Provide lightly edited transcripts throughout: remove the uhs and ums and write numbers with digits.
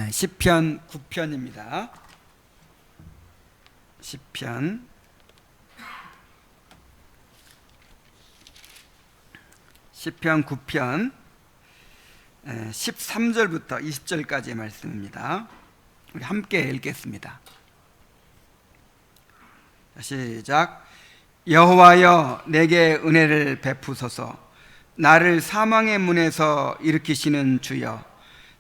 시편 9편입니다. 시편 9편 13절부터 20절까지의 말씀입니다. 우리 함께 읽겠습니다. 시작. 여호와여, 내게 은혜를 베푸소서. 나를 사망의 문에서 일으키시는 주여,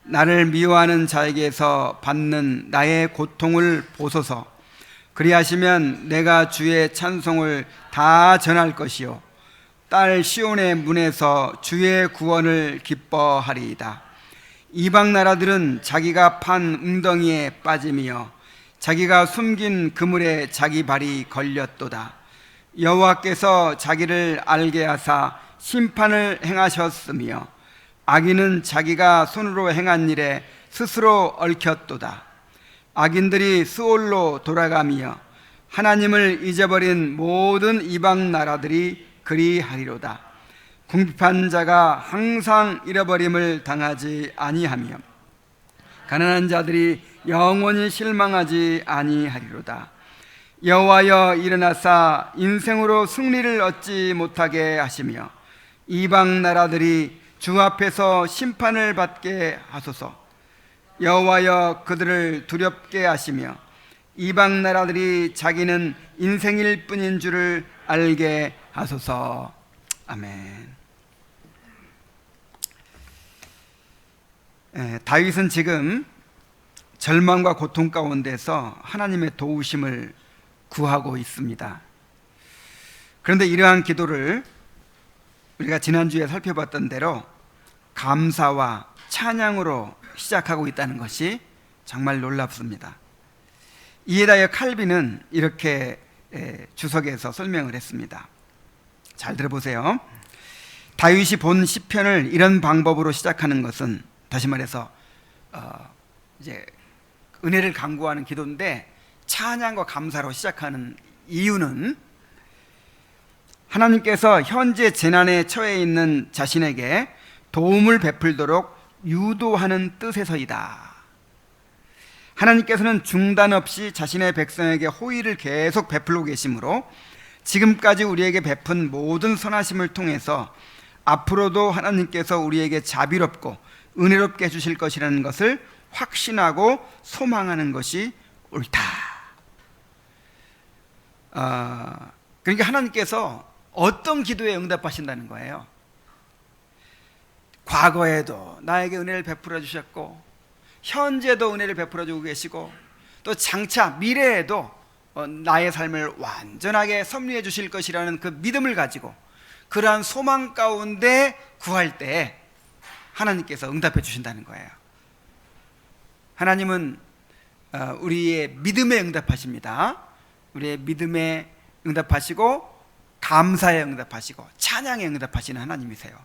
나를 미워하는 자에게서 받는 나의 고통을 보소서. 그리하시면 내가 주의 찬송을 다 전할 것이요, 딸 시온의 문에서 주의 구원을 기뻐하리이다. 이방 나라들은 자기가 판 웅덩이에 빠짐이여 자기가 숨긴 그물에 자기 발이 걸렸도다. 여호와께서 자기를 알게 하사 심판을 행하셨으며 악인은 자기가 손으로 행한 일에 스스로 얽혔도다. 악인들이 스올로 돌아가며 하나님을 잊어버린 모든 이방 나라들이 그리하리로다. 궁핍한 자가 항상 잃어버림을 당하지 아니하며 가난한 자들이 영원히 실망하지 아니하리로다. 여호와여, 일어나사 인생으로 승리를 얻지 못하게 하시며 이방 나라들이 주 앞에서 심판을 받게 하소서. 여호와여, 그들을 두렵게 하시며 이방 나라들이 자기는 인생일 뿐인 줄을 알게 하소서. 아멘. 다윗은 지금 절망과 고통 가운데서 하나님의 도우심을 구하고 있습니다. 그런데 이러한 기도를 우리가 지난주에 살펴봤던 대로 감사와 찬양으로 시작하고 있다는 것이 정말 놀랍습니다. 이에 대하여 칼빈은 이렇게 주석에서 설명을 했습니다. 잘 들어보세요. 다윗이 본 시편을 이런 방법으로 시작하는 것은, 다시 말해서 이제 은혜를 간구하는 기도인데 찬양과 감사로 시작하는 이유는 하나님께서 현재 재난에 처해 있는 자신에게 도움을 베풀도록 유도하는 뜻에서이다. 하나님께서는 중단 없이 자신의 백성에게 호의를 계속 베풀고 계시므로 지금까지 우리에게 베푼 모든 선하심을 통해서 앞으로도 하나님께서 우리에게 자비롭고 은혜롭게 해주실 것이라는 것을 확신하고 소망하는 것이 옳다. 그러니까 하나님께서 어떤 기도에 응답하신다는 거예요. 과거에도 나에게 은혜를 베풀어 주셨고 현재도 은혜를 베풀어 주고 계시고 또 장차 미래에도 나의 삶을 완전하게 섭리해 주실 것이라는 그 믿음을 가지고 그러한 소망 가운데 구할 때 하나님께서 응답해 주신다는 거예요. 하나님은 우리의 믿음에 응답하십니다. 우리의 믿음에 응답하시고 감사에 응답하시고 찬양에 응답하시는 하나님이세요.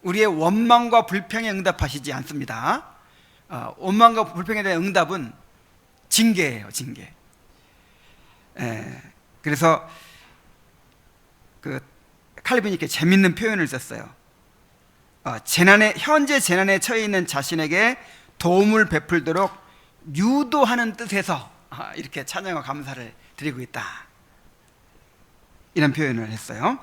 우리의 원망과 불평에 응답하시지 않습니다. 원망과 불평에 대한 응답은 징계예요, 징계. 그래서 그 칼빈이 이렇게 재밌는 표현을 썼어요. 현재 재난에 처해 있는 자신에게 도움을 베풀도록 유도하는 뜻에서 이렇게 찬양과 감사를 드리고 있다, 이런 표현을 했어요.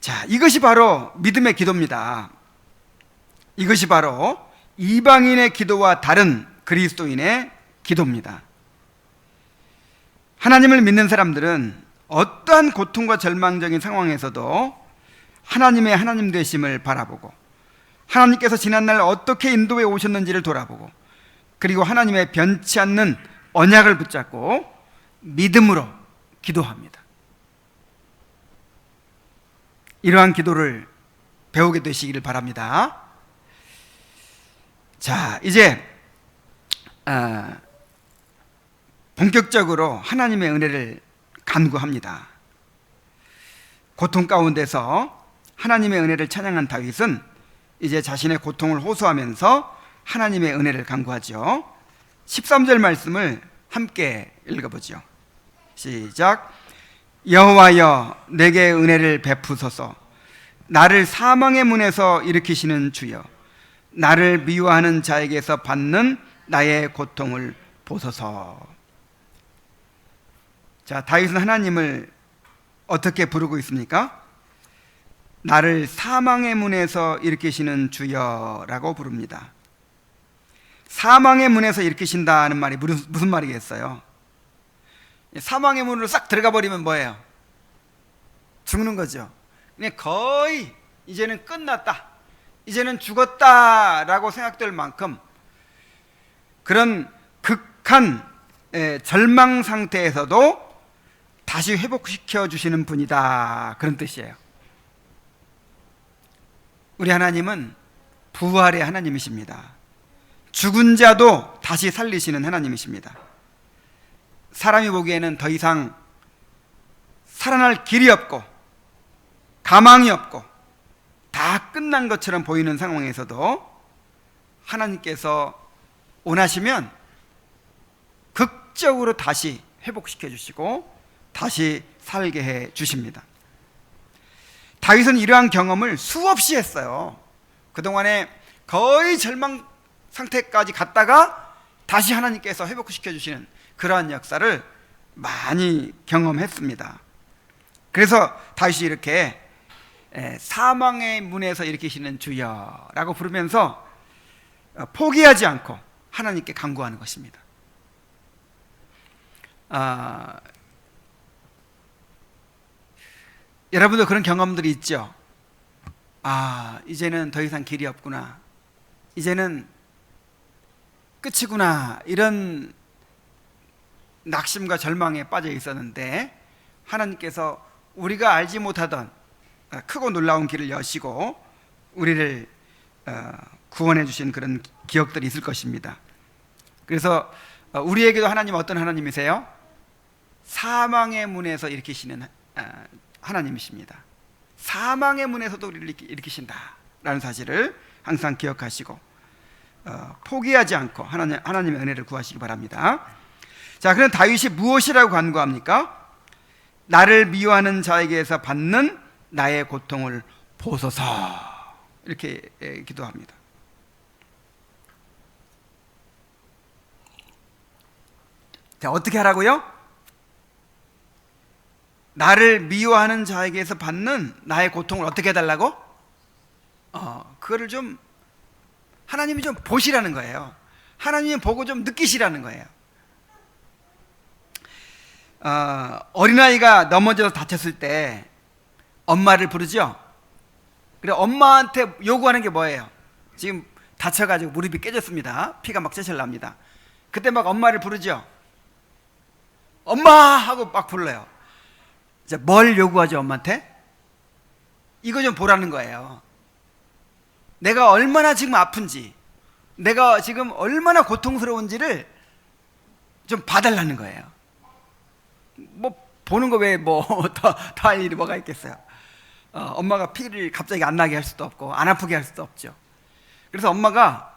자, 이것이 바로 믿음의 기도입니다. 이것이 바로 이방인의 기도와 다른 그리스도인의 기도입니다. 하나님을 믿는 사람들은 어떠한 고통과 절망적인 상황에서도 하나님의 하나님 되심을 바라보고 하나님께서 지난날 어떻게 인도해 오셨는지를 돌아보고 그리고 하나님의 변치 않는 언약을 붙잡고 믿음으로 기도합니다. 이러한 기도를 배우게 되시기를 바랍니다. 자, 이제 본격적으로 하나님의 은혜를 간구합니다. 고통 가운데서 하나님의 은혜를 찬양한 다윗은 이제 자신의 고통을 호소하면서 하나님의 은혜를 간구하죠. 13절 말씀을 함께 읽어보죠. 시작. 여호와여, 내게 은혜를 베푸소서. 나를 사망의 문에서 일으키시는 주여, 나를 미워하는 자에게서 받는 나의 고통을 보소서. 자, 다윗은 하나님을 어떻게 부르고 있습니까? 나를 사망의 문에서 일으키시는 주여라고 부릅니다. 사망의 문에서 일으키신다는 말이 무슨 말이겠어요? 사망의 문으로 싹 들어가 버리면 뭐예요? 죽는 거죠. 그냥 거의 이제는 끝났다, 이제는 죽었다라고 생각될 만큼 그런 극한 절망 상태에서도 다시 회복시켜 주시는 분이다, 그런 뜻이에요. 우리 하나님은 부활의 하나님이십니다. 죽은 자도 다시 살리시는 하나님이십니다. 사람이 보기에는 더 이상 살아날 길이 없고 가망이 없고 다 끝난 것처럼 보이는 상황에서도 하나님께서 원하시면 극적으로 다시 회복시켜 주시고 다시 살게 해 주십니다. 다윗은 이러한 경험을 수없이 했어요. 그동안에 거의 절망 상태까지 갔다가 다시 하나님께서 회복시켜 주시는 그러한 역사를 많이 경험했습니다. 그래서 다윗이 이렇게 사망의 문에서 일으키시는 주여라고 부르면서 포기하지 않고 하나님께 간구하는 것입니다. 여러분도 그런 경험들이 있죠? 이제는 더 이상 길이 없구나, 이제는 끝이구나, 이런 낙심과 절망에 빠져 있었는데 하나님께서 우리가 알지 못하던 크고 놀라운 길을 여시고 우리를 구원해 주신 그런 기억들이 있을 것입니다. 그래서 우리에게도 하나님은 어떤 하나님이세요? 사망의 문에서 일으키시는 하나님이십니다. 사망의 문에서도 우리를 일으키신다라는 사실을 항상 기억하시고 포기하지 않고 하나님의 은혜를 구하시기 바랍니다. 자, 그럼 다윗이 무엇이라고 간구합니까? 나를 미워하는 자에게서 받는 나의 고통을 보소서, 이렇게 기도합니다. 자, 어떻게 하라고요? 나를 미워하는 자에게서 받는 나의 고통을 어떻게 해달라고? 그거를 좀 하나님이 좀 보시라는 거예요. 하나님이 보고 좀 느끼시라는 거예요. 어린아이가 넘어져서 다쳤을 때 엄마를 부르죠. 그래, 엄마한테 요구하는 게 뭐예요? 지금 다쳐가지고 무릎이 깨졌습니다. 피가 막 째실 납니다. 그때 막 엄마를 부르죠. 엄마 하고 막 불러요. 이제 뭘 요구하죠, 엄마한테? 이거 좀 보라는 거예요. 내가 얼마나 지금 아픈지, 내가 지금 얼마나 고통스러운지를 좀 봐달라는 거예요. 뭐 보는 거 외에 뭐 더 할 일이 뭐가 있겠어요? 엄마가 피를 갑자기 안 나게 할 수도 없고 안 아프게 할 수도 없죠. 그래서 엄마가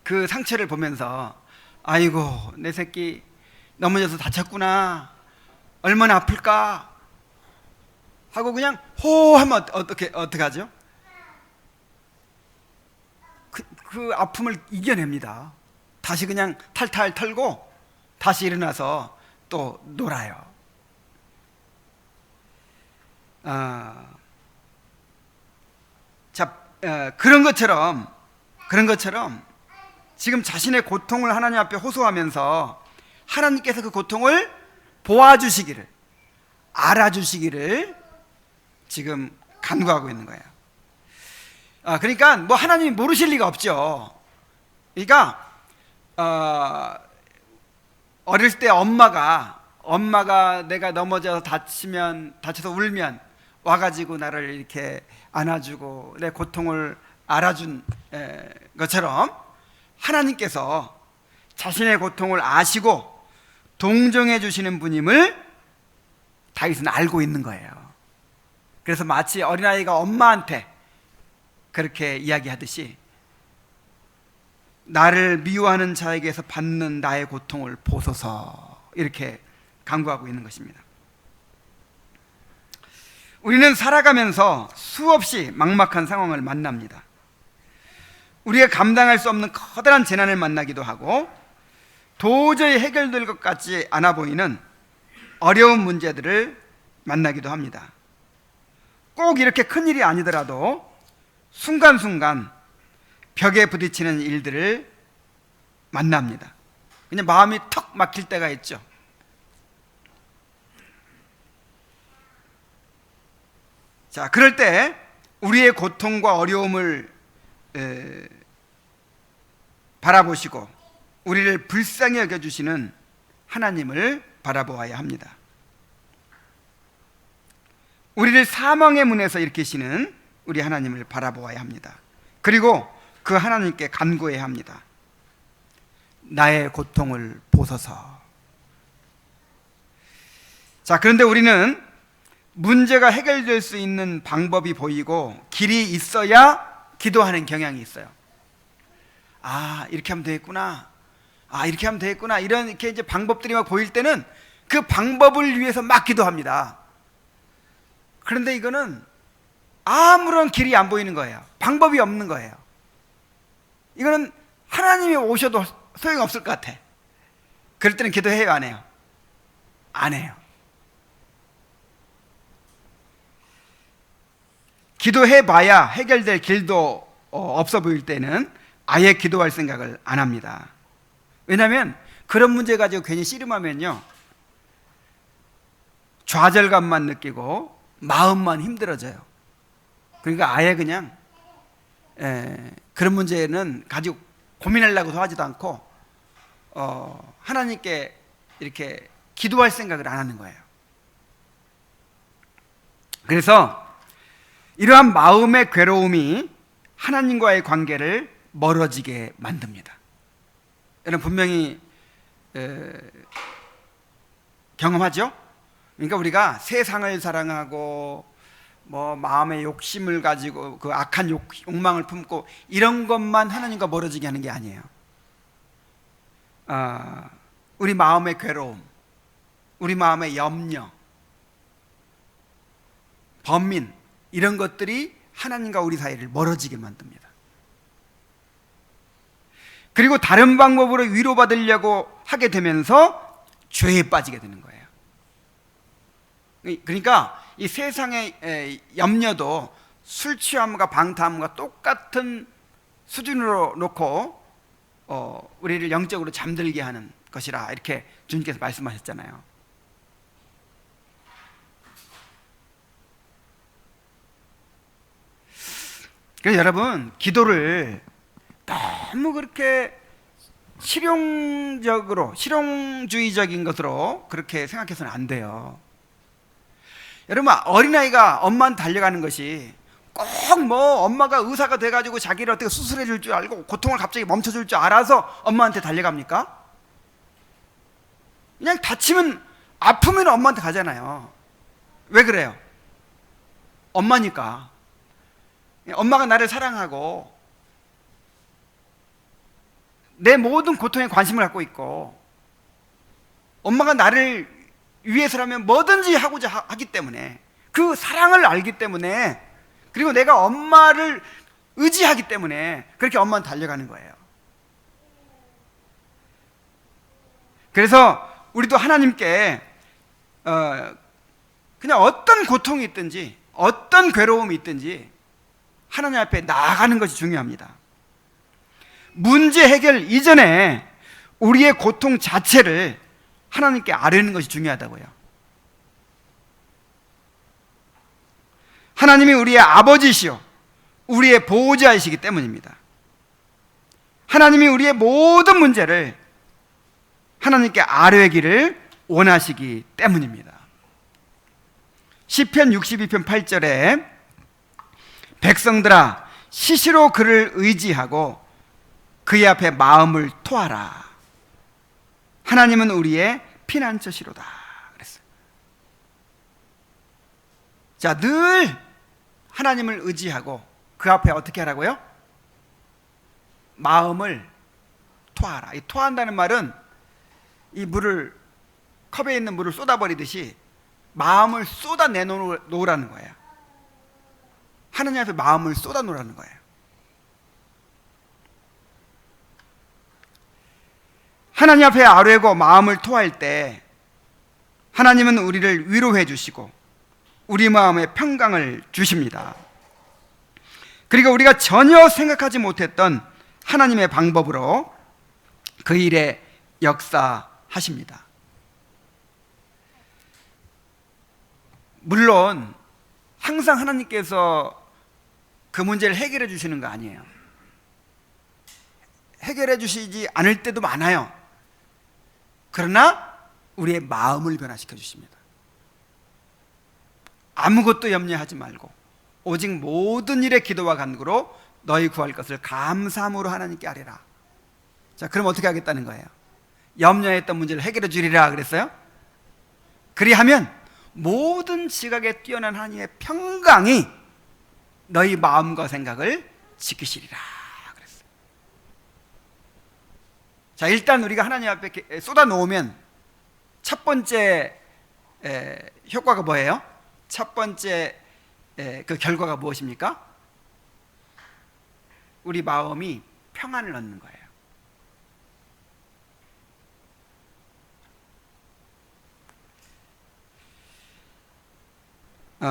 그 상처를 보면서 아이고 내 새끼 넘어져서 다쳤구나, 얼마나 아플까 하고 그냥 호하면 어떻게 하죠? 그 아픔을 이겨냅니다. 다시 그냥 탈탈 털고 다시 일어나서 또 놀아요. 그런 것처럼 지금 자신의 고통을 하나님 앞에 호소하면서 하나님께서 그 고통을 보아주시기를, 알아주시기를 지금 간구하고 있는 거예요. 그러니까 뭐 하나님이 모르실 리가 없죠. 그러니까 어릴 때 엄마가 내가 넘어져서 다쳐서 울면 와가지고 나를 이렇게 안아주고 내 고통을 알아준 것처럼 하나님께서 자신의 고통을 아시고 동정해 주시는 분임을 다윗은 알고 있는 거예요. 그래서 마치 어린아이가 엄마한테 그렇게 이야기하듯이 나를 미워하는 자에게서 받는 나의 고통을 보소서, 이렇게 간구하고 있는 것입니다. 우리는 살아가면서 수없이 막막한 상황을 만납니다. 우리가 감당할 수 없는 커다란 재난을 만나기도 하고 도저히 해결될 것 같지 않아 보이는 어려운 문제들을 만나기도 합니다. 꼭 이렇게 큰일이 아니더라도 순간순간 벽에 부딪히는 일들을 만납니다. 그냥 마음이 턱 막힐 때가 있죠. 자, 그럴 때 우리의 고통과 어려움을 바라보시고 우리를 불쌍히 여겨주시는 하나님을 바라보아야 합니다. 우리를 사망의 문에서 일으키시는 우리 하나님을 바라보아야 합니다. 그리고 그 하나님께 간구해야 합니다. 나의 고통을 보소서. 자, 그런데 우리는 문제가 해결될 수 있는 방법이 보이고 길이 있어야 기도하는 경향이 있어요. 아, 이렇게 하면 되겠구나. 아, 이렇게 하면 되겠구나. 이렇게 이제 방법들이 막 보일 때는 그 방법을 위해서 막 기도합니다. 그런데 이거는 아무런 길이 안 보이는 거예요. 방법이 없는 거예요. 이거는 하나님이 오셔도 소용없을 것 같아. 그럴 때는 기도해요, 안 해요? 안 해요. 기도해봐야 해결될 길도 없어 보일 때는 아예 기도할 생각을 안 합니다. 왜냐하면 그런 문제 가지고 괜히 씨름하면요, 좌절감만 느끼고 마음만 힘들어져요. 그러니까 아예 그냥 그런 문제는 가지고 고민하려고도 하지도 않고 하나님께 이렇게 기도할 생각을 안 하는 거예요. 그래서 이러한 마음의 괴로움이 하나님과의 관계를 멀어지게 만듭니다. 여러분 분명히 경험하죠? 그러니까 우리가 세상을 사랑하고 뭐 마음의 욕심을 가지고 그 악한 욕망을 품고 이런 것만 하나님과 멀어지게 하는 게 아니에요. 우리 마음의 괴로움, 우리 마음의 염려, 번민, 이런 것들이 하나님과 우리 사이를 멀어지게 만듭니다. 그리고 다른 방법으로 위로받으려고 하게 되면서 죄에 빠지게 되는 거예요. 그러니까 이 세상의 염려도 술 취함과 방탕함과 똑같은 수준으로 놓고 우리를 영적으로 잠들게 하는 것이라 이렇게 주님께서 말씀하셨잖아요. 그래서 여러분, 기도를 너무 그렇게 실용주의적인 것으로 그렇게 생각해서는 안 돼요. 여러분, 어린아이가 엄마한테 달려가는 것이 꼭 뭐 엄마가 의사가 돼가지고 자기를 어떻게 수술해 줄 줄 알고 고통을 갑자기 멈춰줄 줄 알아서 엄마한테 달려갑니까? 그냥 다치면, 아프면 엄마한테 가잖아요. 왜 그래요? 엄마니까. 엄마가 나를 사랑하고 내 모든 고통에 관심을 갖고 있고 엄마가 나를 위해서라면 뭐든지 하고자 하기 때문에, 그 사랑을 알기 때문에, 그리고 내가 엄마를 의지하기 때문에 그렇게 엄마한테 달려가는 거예요. 그래서 우리도 하나님께 그냥 어떤 고통이 있든지 어떤 괴로움이 있든지 하나님 앞에 나아가는 것이 중요합니다. 문제 해결 이전에 우리의 고통 자체를 하나님께 아뢰는 것이 중요하다고요. 하나님이 우리의 아버지시요 우리의 보호자이시기 때문입니다. 하나님이 우리의 모든 문제를 하나님께 아뢰기를 원하시기 때문입니다. 시편 62편 8절에 백성들아 시시로 그를 의지하고 그의 앞에 마음을 토하라. 하나님은 우리의 피난처시로다 그랬어요. 자, 늘 하나님을 의지하고 그 앞에 어떻게 하라고요? 마음을 토하라. 이 토한다는 말은 이 물을, 컵에 있는 물을 쏟아버리듯이 마음을 쏟아내 놓으라는 거예요. 하나님 앞에 마음을 쏟아 놓으라는 거예요. 하나님 앞에 아뢰고 마음을 토할 때 하나님은 우리를 위로해 주시고 우리 마음에 평강을 주십니다. 그리고 우리가 전혀 생각하지 못했던 하나님의 방법으로 그 일에 역사하십니다. 물론 항상 하나님께서 그 문제를 해결해 주시는 거 아니에요. 해결해 주시지 않을 때도 많아요. 그러나 우리의 마음을 변화시켜 주십니다. 아무것도 염려하지 말고 오직 모든 일에 기도와 간구로 너희 구할 것을 감사함으로 하나님께 아뢰라. 자, 그럼 어떻게 하겠다는 거예요? 염려했던 문제를 해결해 주리라 그랬어요? 그리하면 모든 지각에 뛰어난 하나님의 평강이 너희 마음과 생각을 지키시리라 그랬어요. 자, 일단 우리가 하나님 앞에 쏟아 놓으면 첫 번째 효과가 뭐예요? 첫 번째 그 결과가 무엇입니까? 우리 마음이 평안을 얻는 거예요.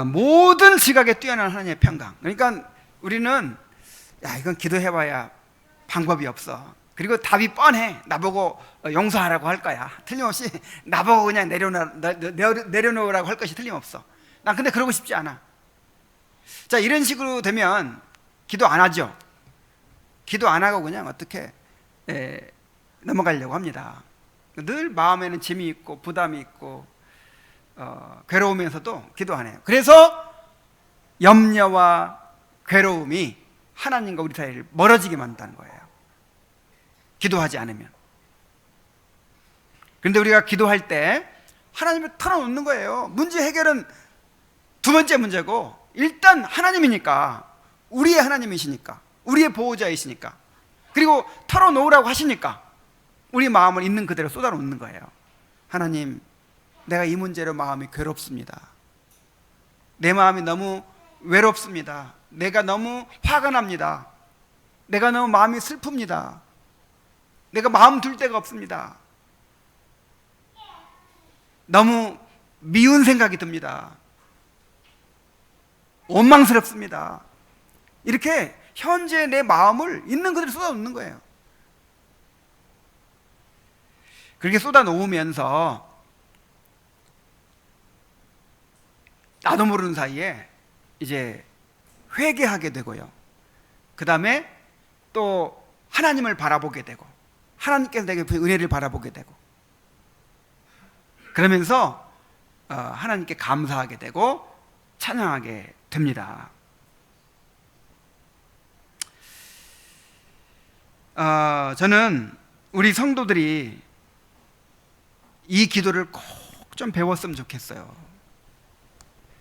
모든 지각에 뛰어난 하나님의 평강. 그러니까 우리는 이건 기도해봐야 방법이 없어. 그리고 답이 뻔해. 나보고 용서하라고 할 거야. 틀림없이 나보고 그냥 내려놓으라고 할 것이 틀림없어. 난 근데 그러고 싶지 않아. 자, 이런 식으로 되면 기도 안 하죠. 기도 안 하고 그냥 어떻게 넘어가려고 합니다. 늘 마음에는 짐이 있고 부담이 있고 괴로우면서도 기도 안 해요. 그래서 염려와 괴로움이 하나님과 우리 사이를 멀어지게 만든다는 거예요. 기도하지 않으면. 그런데 우리가 기도할 때 하나님을 털어놓는 거예요. 문제 해결은 두 번째 문제고, 일단 하나님이니까, 우리의 하나님이시니까, 우리의 보호자이시니까, 그리고 털어놓으라고 하시니까 우리 마음을 있는 그대로 쏟아놓는 거예요. 하나님, 내가 이 문제로 마음이 괴롭습니다. 내 마음이 너무 외롭습니다. 내가 너무 화가 납니다. 내가 너무 마음이 슬픕니다. 내가 마음 둘 데가 없습니다. 너무 미운 생각이 듭니다. 원망스럽습니다. 이렇게 현재 내 마음을 있는 그대로 쏟아놓는 거예요. 그렇게 쏟아놓으면서 나도 모르는 사이에 이제 회개하게 되고요. 그 다음에 또 하나님을 바라보게 되고, 하나님께서 내게 은혜를 바라보게 되고, 그러면서 하나님께 감사하게 되고 찬양하게 됩니다. 저는 우리 성도들이 이 기도를 꼭 좀 배웠으면 좋겠어요.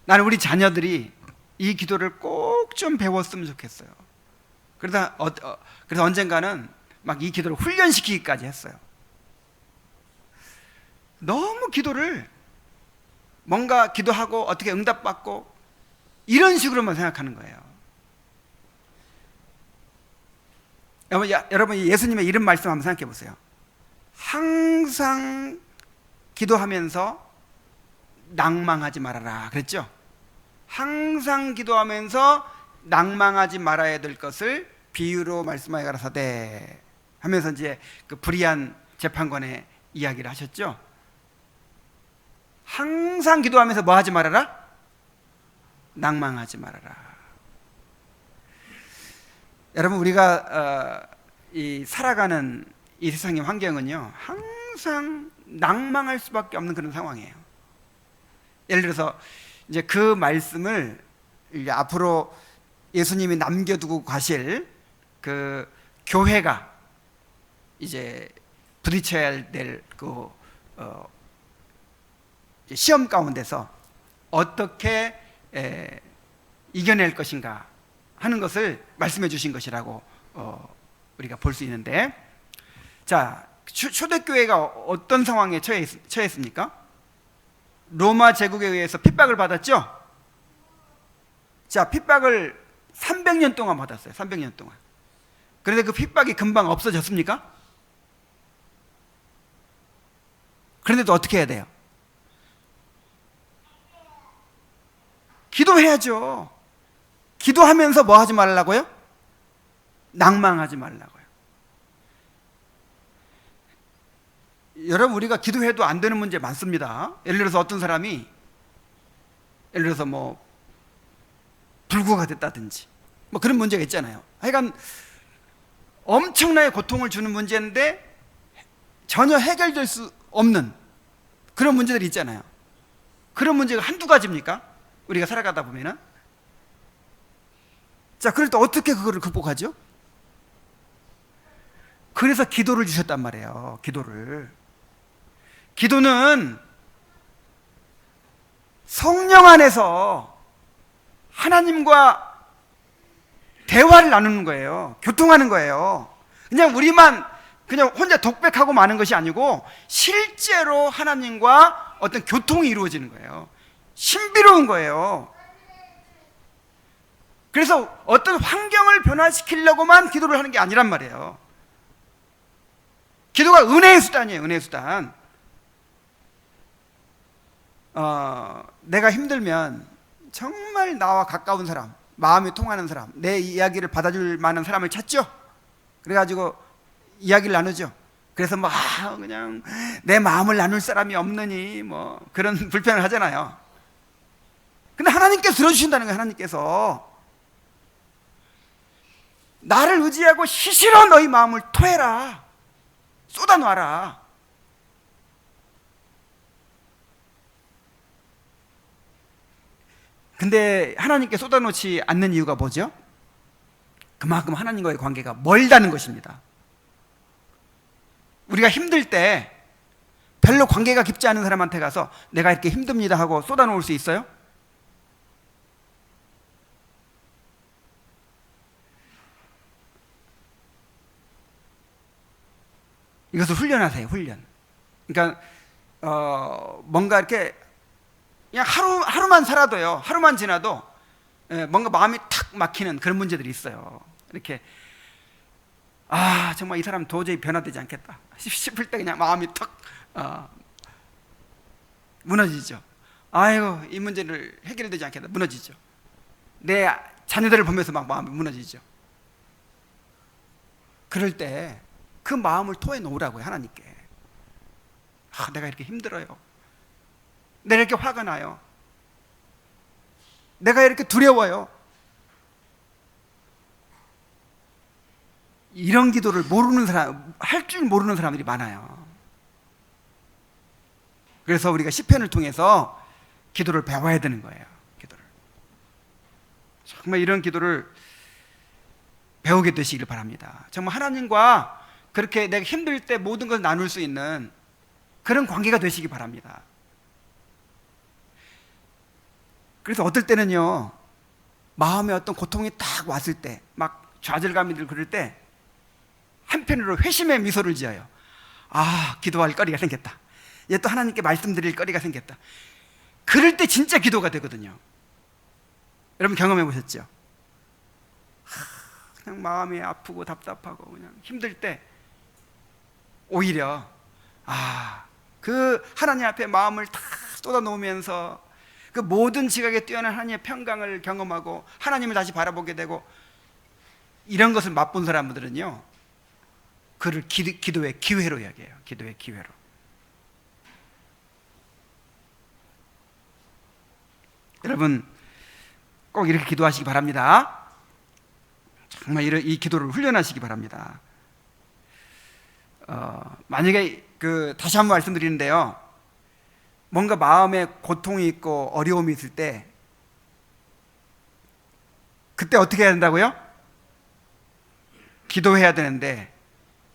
나는 우리 자녀들이 이 기도를 꼭 좀 배웠으면 좋겠어요. 그래서 언젠가는 막 이 기도를 훈련시키기까지 했어요. 너무 기도를 뭔가 기도하고 어떻게 응답받고 이런 식으로만 생각하는 거예요. 여러분 예수님의 이런 말씀 한번 생각해 보세요. 항상 기도하면서 낭망하지 말아라 그랬죠? 항상 기도하면서 낭망하지 말아야 될 것을 비유로 말씀하여 가라사대 하면서 이제 그 불의한 재판관의 이야기를 하셨죠? 항상 기도하면서 뭐 하지 말아라? 낭망하지 말아라. 여러분 우리가 이 살아가는 이 세상의 환경은요 항상 낭망할 수밖에 없는 그런 상황이에요. 예를 들어서 이제 그 말씀을 이제 앞으로 예수님이 남겨두고 가실 그 교회가 이제 부딪혀야 될 그 시험 가운데서 어떻게 이겨낼 것인가 하는 것을 말씀해 주신 것이라고 우리가 볼 수 있는데, 자, 초대교회가 어떤 상황에 처했습니까? 로마 제국에 의해서 핍박을 받았죠? 자, 핍박을 300년 동안 받았어요. 300년 동안. 그런데 그 핍박이 금방 없어졌습니까? 그런데도 어떻게 해야 돼요? 기도해야죠. 기도하면서 뭐 하지 말라고요? 낭망하지 말라고요. 여러분, 우리가 기도해도 안 되는 문제 많습니다. 예를 들어서 어떤 사람이 예를 들어서 뭐 불구가 됐다든지 뭐 그런 문제가 있잖아요. 하여간 엄청나게 고통을 주는 문제인데 전혀 해결될 수 없는 그런 문제들이 있잖아요. 그런 문제가 한두 가지입니까? 우리가 살아가다 보면은. 자, 그럴 때 어떻게 그거를 극복하죠? 그래서 기도를 주셨단 말이에요. 기도는 성령 안에서 하나님과 대화를 나누는 거예요. 교통하는 거예요. 그냥 우리만 그냥 혼자 독백하고 마는 것이 아니고 실제로 하나님과 어떤 교통이 이루어지는 거예요. 신비로운 거예요. 그래서 어떤 환경을 변화시키려고만 기도를 하는 게 아니란 말이에요. 기도가 은혜의 수단이에요. 은혜의 수단. 내가 힘들면 정말 나와 가까운 사람, 마음이 통하는 사람, 내 이야기를 받아줄 만한 사람을 찾죠. 그래가지고 이야기를 나누죠. 그래서 뭐 그냥 내 마음을 나눌 사람이 없느니 뭐 그런 불평을 하잖아요. 근데 하나님께서 들어주신다는 거예요. 하나님께서 나를 의지하고 시시로 너희 마음을 토해라, 쏟아놔라. 근데 하나님께 쏟아놓지 않는 이유가 뭐죠? 그만큼 하나님과의 관계가 멀다는 것입니다. 우리가 힘들 때 별로 관계가 깊지 않은 사람한테 가서 내가 이렇게 힘듭니다 하고 쏟아놓을 수 있어요? 이것을 훈련하세요. 훈련. 그러니까 뭔가 이렇게 그냥 하루만 살아도요, 하루만 지나도 뭔가 마음이 탁 막히는 그런 문제들이 있어요. 이렇게 정말 이 사람 도저히 변화되지 않겠다 싶을 때 그냥 마음이 탁 무너지죠. 아이고, 이 문제를 해결되지 않겠다, 무너지죠. 내 자녀들을 보면서 막 마음이 무너지죠. 그럴 때 그 마음을 토해 놓으라고요. 하나님께. 내가 이렇게 힘들어요. 내가 이렇게 화가 나요. 내가 이렇게 두려워요. 이런 기도를 모르는 사람, 할 줄 모르는 사람들이 많아요. 그래서 우리가 시편을 통해서 기도를 배워야 되는 거예요. 기도를. 정말 이런 기도를 배우게 되시길 바랍니다. 정말 하나님과 그렇게 내가 힘들 때 모든 것을 나눌 수 있는 그런 관계가 되시기 바랍니다. 그래서 어떨 때는요, 마음에 어떤 고통이 딱 왔을 때, 막 좌절감이 들고 그럴 때 한편으로 회심의 미소를 지어요. 기도할 거리가 생겼다. 얘 또 하나님께 말씀드릴 거리가 생겼다. 그럴 때 진짜 기도가 되거든요. 여러분 경험해 보셨죠? 그냥 마음이 아프고 답답하고 그냥 힘들 때 오히려 그 하나님 앞에 마음을 다 쏟아놓으면서 그 모든 지각에 뛰어난 하나님의 평강을 경험하고 하나님을 다시 바라보게 되고 이런 것을 맛본 사람들은요, 그를 기도의 기회로 이야기해요. 기도의 기회로. 여러분 꼭 이렇게 기도하시기 바랍니다. 정말 이 기도를 훈련하시기 바랍니다. 만약에 다시 한번 말씀드리는데요, 뭔가 마음에 고통이 있고 어려움이 있을 때 그때 어떻게 해야 된다고요? 기도해야 되는데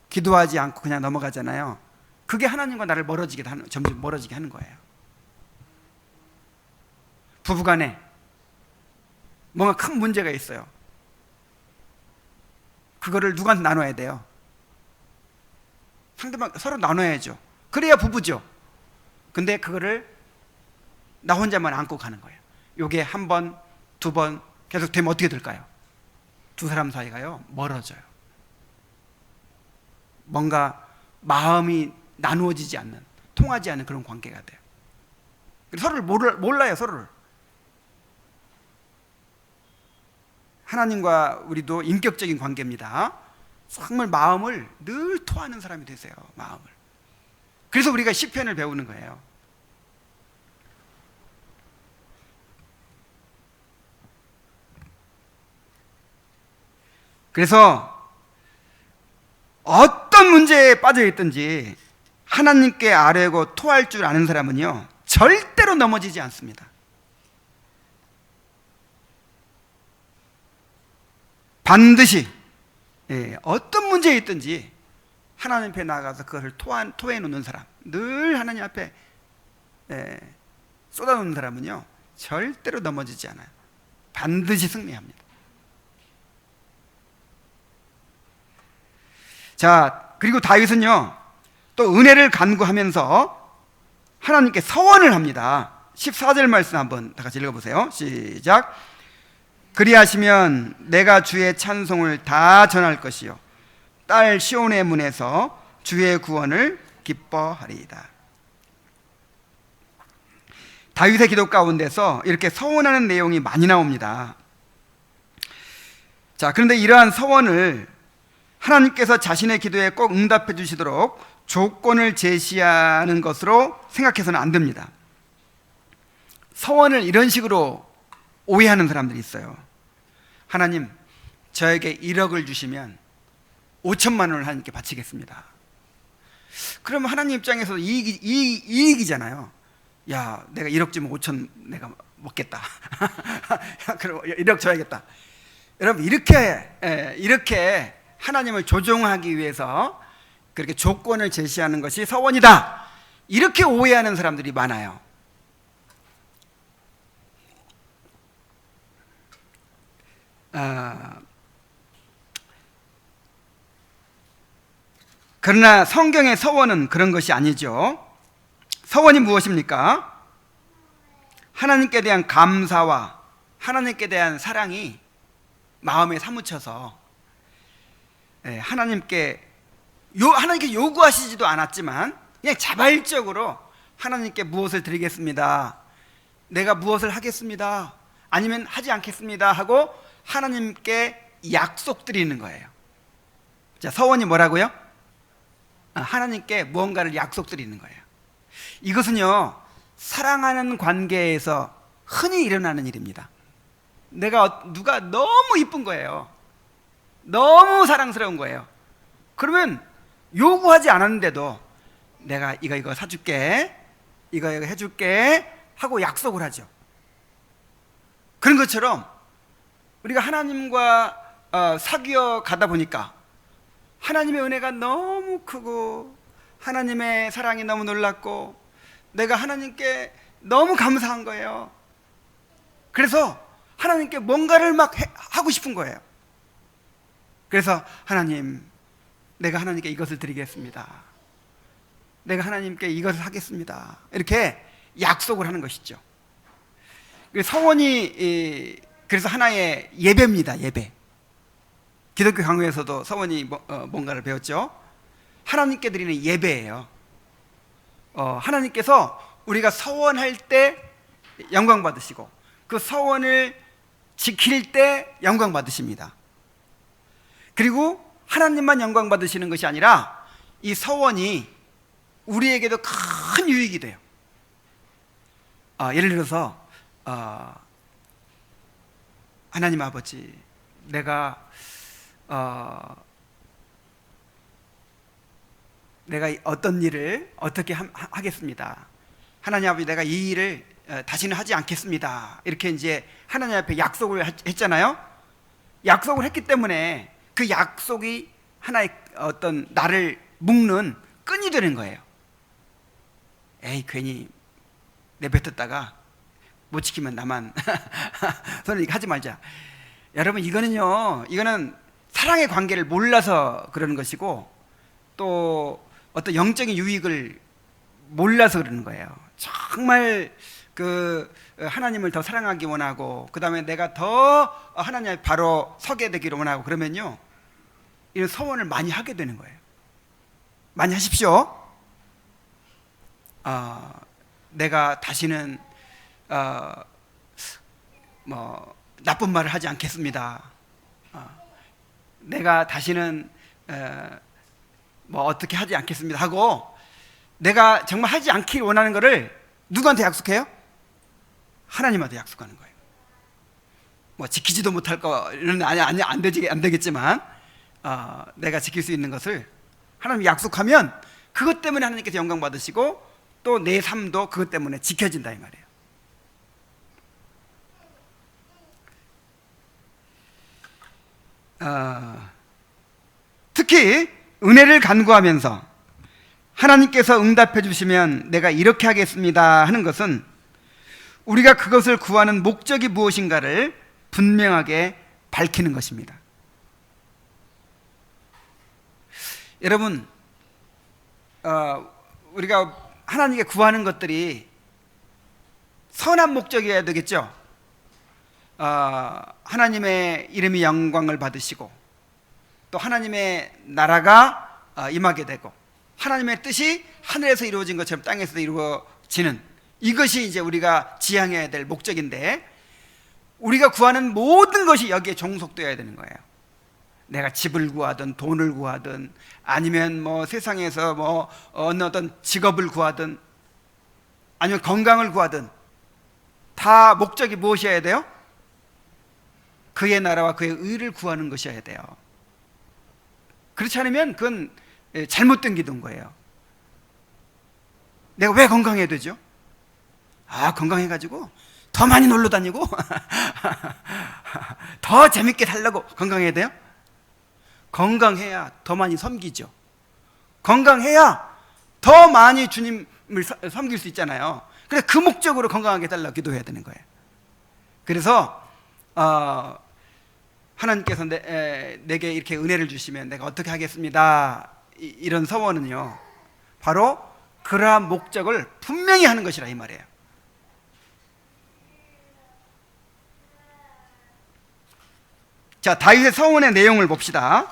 기도하지 않고 그냥 넘어가잖아요. 그게 하나님과 나를 점점 멀어지게 하는 거예요. 부부간에 뭔가 큰 문제가 있어요. 그거를 누구한테 나눠야 돼요? 상대방 서로 나눠야죠. 그래야 부부죠. 근데 그거를 나 혼자만 안고 가는 거예요. 이게 한 번, 두 번 계속 되면 어떻게 될까요? 두 사람 사이가요, 멀어져요. 뭔가 마음이 나누어지지 않는, 통하지 않는 그런 관계가 돼요. 서로를 몰라요, 서로를. 하나님과 우리도 인격적인 관계입니다. 정말 마음을 늘 토하는 사람이 되세요, 마음을. 그래서 우리가 시편을 배우는 거예요. 그래서 어떤 문제에 빠져 있든지 하나님께 아뢰고 토할 줄 아는 사람은요, 절대로 넘어지지 않습니다. 반드시 어떤 문제에 있든지 하나님 앞에 나가서 그것을 토해 놓는 사람, 늘 하나님 앞에 쏟아놓는 사람은요, 절대로 넘어지지 않아요. 반드시 승리합니다. 자, 그리고 다윗은요, 또 은혜를 간구하면서 하나님께 서원을 합니다. 14절 말씀 한번 다 같이 읽어보세요. 시작. 그리하시면 내가 주의 찬송을 다 전할 것이요 딸 시온의 문에서 주의 구원을 기뻐하리이다. 다윗의 기도 가운데서 이렇게 서원하는 내용이 많이 나옵니다. 자, 그런데 이러한 서원을 하나님께서 자신의 기도에 꼭 응답해 주시도록 조건을 제시하는 것으로 생각해서는 안 됩니다. 서원을 이런 식으로 오해하는 사람들이 있어요. 하나님, 저에게 1억을 주시면 5천만 원을 하나님께 바치겠습니다. 그러면 하나님 입장에서 이익이잖아요. 야, 내가 1억 주면 5천 내가 먹겠다. 그럼 1억 줘야겠다. 여러분, 이렇게 하나님을 조종하기 위해서 그렇게 조건을 제시하는 것이 서원이다, 이렇게 오해하는 사람들이 많아요. 그러나 성경의 서원은 그런 것이 아니죠. 서원이 무엇입니까? 하나님께 대한 감사와 하나님께 대한 사랑이 마음에 사무쳐서 하나님께 요구하시지도 않았지만 그냥 자발적으로 하나님께 무엇을 드리겠습니다, 내가 무엇을 하겠습니다, 아니면 하지 않겠습니다 하고 하나님께 약속드리는 거예요. 자, 서원이 뭐라고요? 하나님께 무언가를 약속드리는 거예요. 이것은요, 사랑하는 관계에서 흔히 일어나는 일입니다. 누가 너무 이쁜 거예요. 너무 사랑스러운 거예요. 그러면 요구하지 않았는데도 내가 이거 사줄게, 이거 해줄게 하고 약속을 하죠. 그런 것처럼 우리가 하나님과 사귀어 가다 보니까 하나님의 은혜가 너무 크고 하나님의 사랑이 너무 놀랍고 내가 하나님께 너무 감사한 거예요. 그래서 하나님께 뭔가를 막 하고 싶은 거예요. 그래서 하나님, 내가 하나님께 이것을 드리겠습니다, 내가 하나님께 이것을 하겠습니다, 이렇게 약속을 하는 것이죠. 서원이 그래서 하나의 예배입니다. 예배. 기독교 강요에서도 서원이 뭔가를 배웠죠. 하나님께 드리는 예배예요. 하나님께서 우리가 서원할 때 영광 받으시고 그 서원을 지킬 때 영광 받으십니다. 그리고 하나님만 영광 받으시는 것이 아니라 이 서원이 우리에게도 큰 유익이 돼요. 예를 들어서 하나님 아버지, 내가 어떤 일을 어떻게 하겠습니다. 하나님 아버지, 내가 이 일을 다시는 하지 않겠습니다. 이렇게 이제 하나님 앞에 약속을 했잖아요. 약속을 했기 때문에 그 약속이 하나의 어떤 나를 묶는 끈이 되는 거예요. 에이, 괜히 내뱉었다가 못 지키면 나만 저는 이거 하지 말자. 여러분, 이거는 사랑의 관계를 몰라서 그러는 것이고 또 어떤 영적인 유익을 몰라서 그러는 거예요. 정말 하나님을 더 사랑하기 원하고 그 다음에 내가 더 하나님 앞에 바로 서게 되기를 원하고 그러면요, 이런 서원을 많이 하게 되는 거예요. 많이 하십시오. 내가 다시는 나쁜 말을 하지 않겠습니다. 내가 다시는 어떻게 하지 않겠습니다 하고 내가 정말 하지 않길 원하는 것을 누구한테 약속해요? 하나님한테 약속하는 거예요. 지키지도 못할 거는 안 되겠지만 내가 지킬 수 있는 것을 하나님이 약속하면 그것 때문에 하나님께서 영광 받으시고 또 내 삶도 그것 때문에 지켜진다 이 말이에요. 특히 은혜를 간구하면서 하나님께서 응답해 주시면 내가 이렇게 하겠습니다 하는 것은 우리가 그것을 구하는 목적이 무엇인가를 분명하게 밝히는 것입니다. 여러분, 우리가 하나님께 구하는 것들이 선한 목적이어야 되겠죠. 하나님의 이름이 영광을 받으시고 또 하나님의 나라가 임하게 되고 하나님의 뜻이 하늘에서 이루어진 것처럼 땅에서도 이루어지는 이것이 이제 우리가 지향해야 될 목적인데 우리가 구하는 모든 것이 여기에 종속되어야 되는 거예요. 내가 집을 구하든 돈을 구하든 아니면 세상에서 어느 어떤 직업을 구하든 아니면 건강을 구하든 다 목적이 무엇이어야 돼요? 그의 나라와 그의 의를 구하는 것이어야 돼요. 그렇지 않으면 그건 잘못된 기도인 거예요. 내가 왜 건강해야 되죠? 건강해가지고 더 많이 놀러 다니고 더 재밌게 살려고 건강해야 돼요? 건강해야 더 많이 섬기죠. 건강해야 더 많이 주님을 섬길 수 있잖아요. 그래서 그 목적으로 건강하게 해달라고 기도해야 되는 거예요. 그래서 하나님께서 내게 이렇게 은혜를 주시면 내가 어떻게 하겠습니다 이런 서원은요 바로 그러한 목적을 분명히 하는 것이라 이 말이에요. 자, 다윗의 서원의 내용을 봅시다.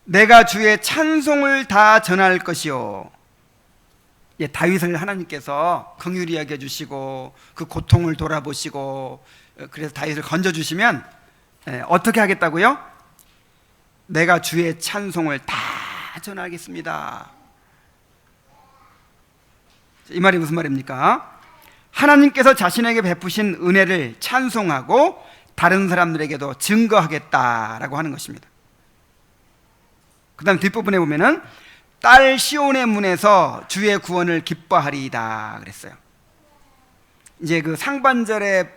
내가 주의 찬송을 다 전할 것이요. 다윗을 하나님께서 긍휼히 여겨 주시고 그 고통을 돌아보시고 그래서 다윗을 건져주시면 어떻게 하겠다고요? 내가 주의 찬송을 다 전하겠습니다. 이 말이 무슨 말입니까? 하나님께서 자신에게 베푸신 은혜를 찬송하고 다른 사람들에게도 증거하겠다라고 하는 것입니다. 그 다음 뒷부분에 보면은 딸 시온의 문에서 주의 구원을 기뻐하리이다 그랬어요. 이제 그 상반절의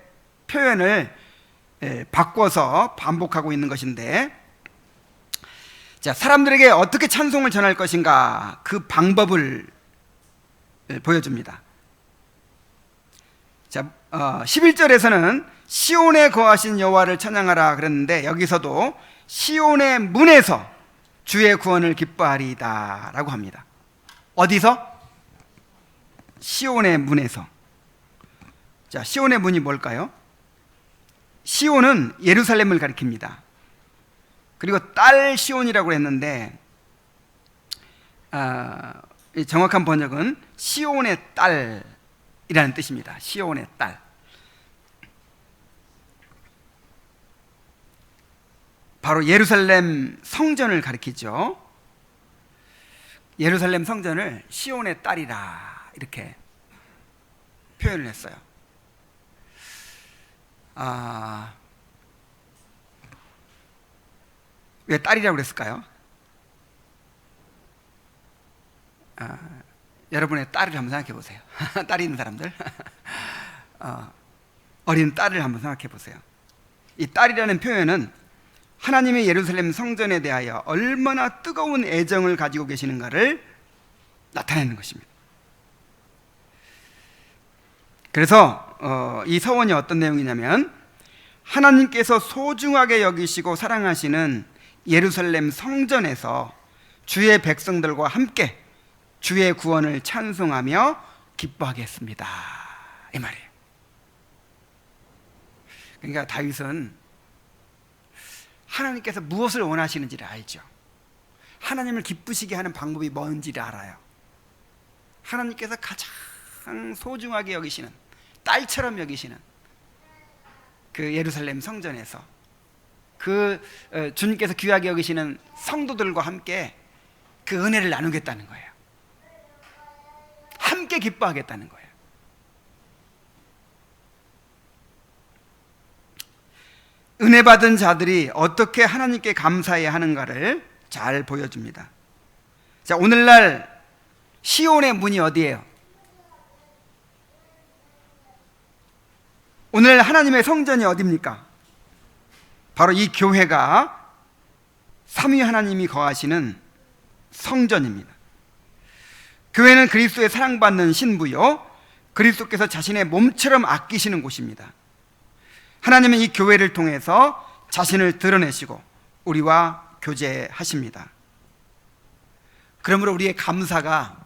표현을 바꿔서 반복하고 있는 것인데, 자, 사람들에게 어떻게 찬송을 전할 것인가 그 방법을 보여줍니다. 자, 11절에서는 시온에 거하신 여호와를 찬양하라 그랬는데 여기서도 시온의 문에서 주의 구원을 기뻐하리이다 라고 합니다. 어디서? 시온의 문에서. 자, 시온의 문이 뭘까요? 시온은 예루살렘을 가리킵니다. 그리고 딸 시온이라고 했는데 정확한 번역은 시온의 딸이라는 뜻입니다. 시온의 딸. 바로 예루살렘 성전을 가리키죠. 예루살렘 성전을 시온의 딸이라 이렇게 표현을 했어요. 왜 딸이라고 그랬을까요? 여러분의 딸을 한번 생각해 보세요. 딸이 있는 사람들 어린 딸을 한번 생각해 보세요. 이 딸이라는 표현은 하나님의 예루살렘 성전에 대하여 얼마나 뜨거운 애정을 가지고 계시는가를 나타내는 것입니다. 그래서 이 서원이 어떤 내용이냐면 하나님께서 소중하게 여기시고 사랑하시는 예루살렘 성전에서 주의 백성들과 함께 주의 구원을 찬송하며 기뻐하겠습니다 이 말이에요. 그러니까 다윗은 하나님께서 무엇을 원하시는지를 알죠. 하나님을 기쁘시게 하는 방법이 뭔지를 알아요. 하나님께서 가장 소중하게 여기시는, 딸처럼 여기시는 그 예루살렘 성전에서 주님께서 귀하게 여기시는 성도들과 함께 그 은혜를 나누겠다는 거예요. 함께 기뻐하겠다는 거예요. 은혜 받은 자들이 어떻게 하나님께 감사해야 하는가를 잘 보여줍니다. 자, 오늘날 시온의 문이 어디예요? 오늘 하나님의 성전이 어디입니까? 바로 이 교회가 삼위 하나님이 거하시는 성전입니다. 교회는 그리스도의 사랑받는 신부요, 그리스도께서 자신의 몸처럼 아끼시는 곳입니다. 하나님은 이 교회를 통해서 자신을 드러내시고 우리와 교제하십니다. 그러므로 우리의 감사가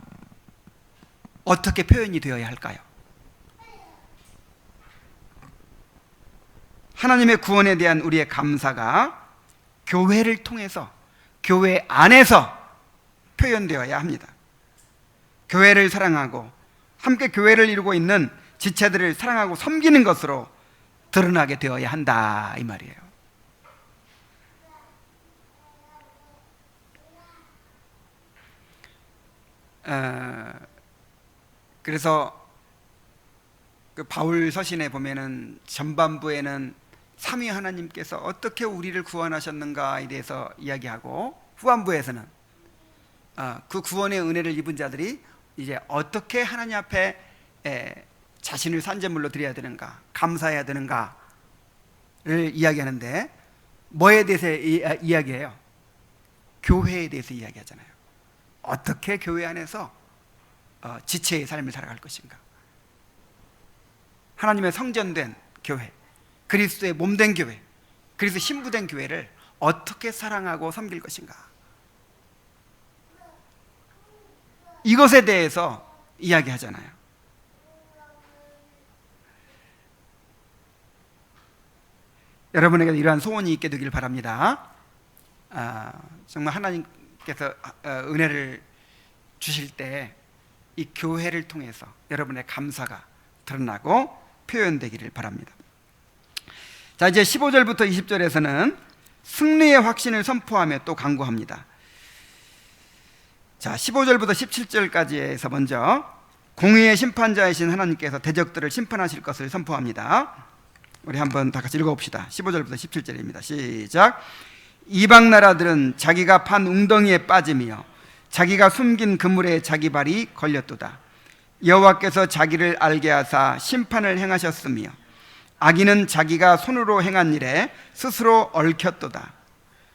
어떻게 표현이 되어야 할까요? 하나님의 구원에 대한 우리의 감사가 교회를 통해서, 교회 안에서 표현되어야 합니다. 교회를 사랑하고 함께 교회를 이루고 있는 지체들을 사랑하고 섬기는 것으로 드러나게 되어야 한다, 이 말이에요. 그래서 그 바울 서신에 보면은 전반부에는 삼위 하나님께서 어떻게 우리를 구원하셨는가에 대해서 이야기하고, 후반부에서는 그 구원의 은혜를 입은 자들이 이제 어떻게 하나님 앞에 자신을 산제물로 드려야 되는가, 감사해야 되는가를 이야기하는데, 뭐에 대해서 이야기해요? 교회에 대해서 이야기하잖아요. 어떻게 교회 안에서 지체의 삶을 살아갈 것인가, 하나님의 성전된 교회, 그리스도의 몸된 교회, 그리스도 신부된 교회를 어떻게 사랑하고 섬길 것인가, 이것에 대해서 이야기하잖아요. 여러분에게 이러한 소원이 있게 되길 바랍니다. 정말 하나님께서 은혜를 주실 때 이 교회를 통해서 여러분의 감사가 드러나고 표현되기를 바랍니다. 자, 이제 15절부터 20절에서는 승리의 확신을 선포하며 또 간구합니다. 자, 15절부터 17절까지에서 먼저 공의의 심판자이신 하나님께서 대적들을 심판하실 것을 선포합니다. 우리 한번 다 같이 읽어봅시다. 15절부터 17절입니다. 시작. 이방 나라들은 자기가 판 웅덩이에 빠지며 자기가 숨긴 그물에 자기 발이 걸렸도다. 여호와께서 자기를 알게 하사 심판을 행하셨으며 악인은 자기가 손으로 행한 일에 스스로 얽혔도다.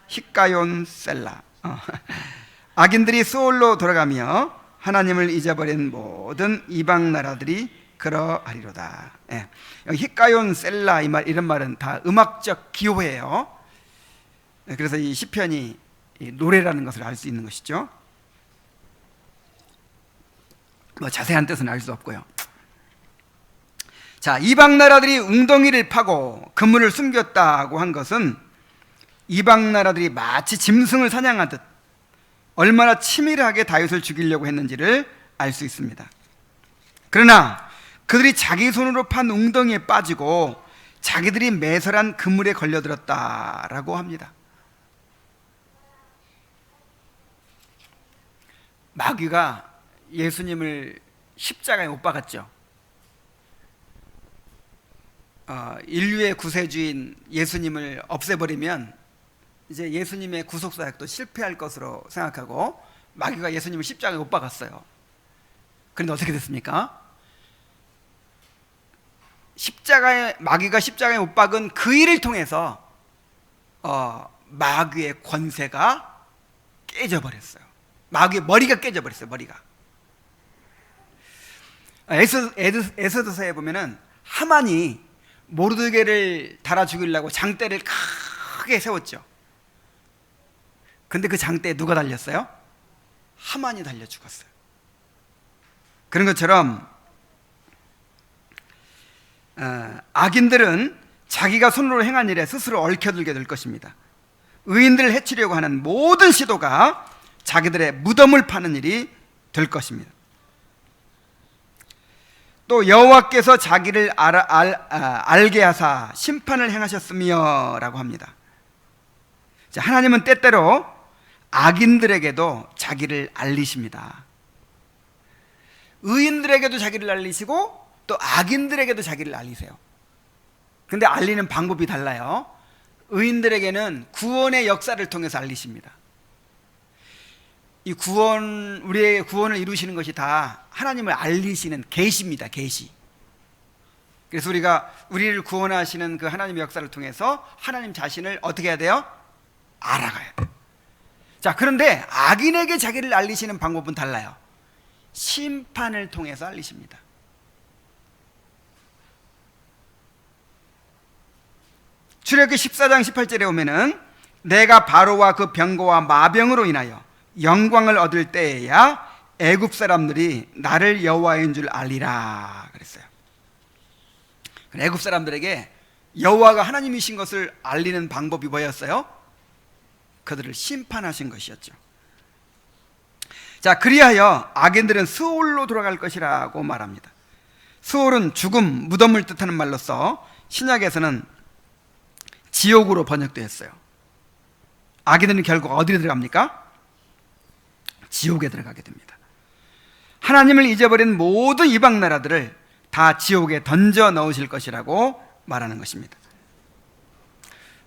히카yon 셀라. 악인들이 소올로 돌아가며 하나님을 잊어버린 모든 이방 나라들이 그러하리로다. 예. 히카yon 셀라, 이런 말은 다 음악적 기호예요. 그래서 이 시편이 노래라는 것을 알 수 있는 것이죠. 뭐 자세한 뜻은 알 수 없고요. 자, 이방 나라들이 웅덩이를 파고 그물을 숨겼다고 한 것은 이방 나라들이 마치 짐승을 사냥하듯 얼마나 치밀하게 다윗을 죽이려고 했는지를 알 수 있습니다. 그러나 그들이 자기 손으로 판 웅덩이에 빠지고 자기들이 매설한 그물에 걸려들었다라고 합니다. 마귀가 예수님을 십자가에 못 박았죠. 인류의 구세주인 예수님을 없애버리면 이제 예수님의 구속사역도 실패할 것으로 생각하고 마귀가 예수님을 십자가에 못 박았어요. 그런데 어떻게 됐습니까? 마귀가 십자가에 못 박은 그 일을 통해서 마귀의 권세가 깨져버렸어요. 마귀의 머리가 깨져버렸어요. 머리가. 에스더서에 보면은 하만이 모르드게를 달아 죽이려고 장대를 크게 세웠죠. 근데 그 장대에 누가 달렸어요? 하만이 달려 죽었어요. 그런 것처럼 악인들은 자기가 손으로 행한 일에 스스로 얽혀들게 될 것입니다. 의인들을 해치려고 하는 모든 시도가 자기들의 무덤을 파는 일이 될 것입니다. 또 여호와께서 자기를 알게 하사 심판을 행하셨으며 라고 합니다. 자, 하나님은 때때로 악인들에게도 자기를 알리십니다. 의인들에게도 자기를 알리시고 또 악인들에게도 자기를 알리세요. 근데 알리는 방법이 달라요. 의인들에게는 구원의 역사를 통해서 알리십니다. 이 구원, 우리의 구원을 이루시는 것이 다 하나님을 알리시는 계시입니다. 계시. 그래서 우리가 우리를 구원하시는 그 하나님의 역사를 통해서 하나님 자신을 어떻게 해야 돼요? 알아가야 돼요. 자, 그런데 악인에게 자기를 알리시는 방법은 달라요. 심판을 통해서 알리십니다. 출애굽기 14장 18절에 오면은 내가 바로와 그 병거와 마병으로 인하여 영광을 얻을 때에야 애굽 사람들이 나를 여호와인 줄 알리라 그랬어요. 애굽 사람들에게 여호와가 하나님이신 것을 알리는 방법이 뭐였어요? 그들을 심판하신 것이었죠. 자, 그리하여 악인들은 스올로 돌아갈 것이라고 말합니다. 스올은 죽음, 무덤을 뜻하는 말로서 신약에서는 지옥으로 번역되었어요. 악인들은 결국 어디로 들어갑니까? 지옥에 들어가게 됩니다. 하나님을 잊어버린 모든 이방 나라들을 다 지옥에 던져 넣으실 것이라고 말하는 것입니다.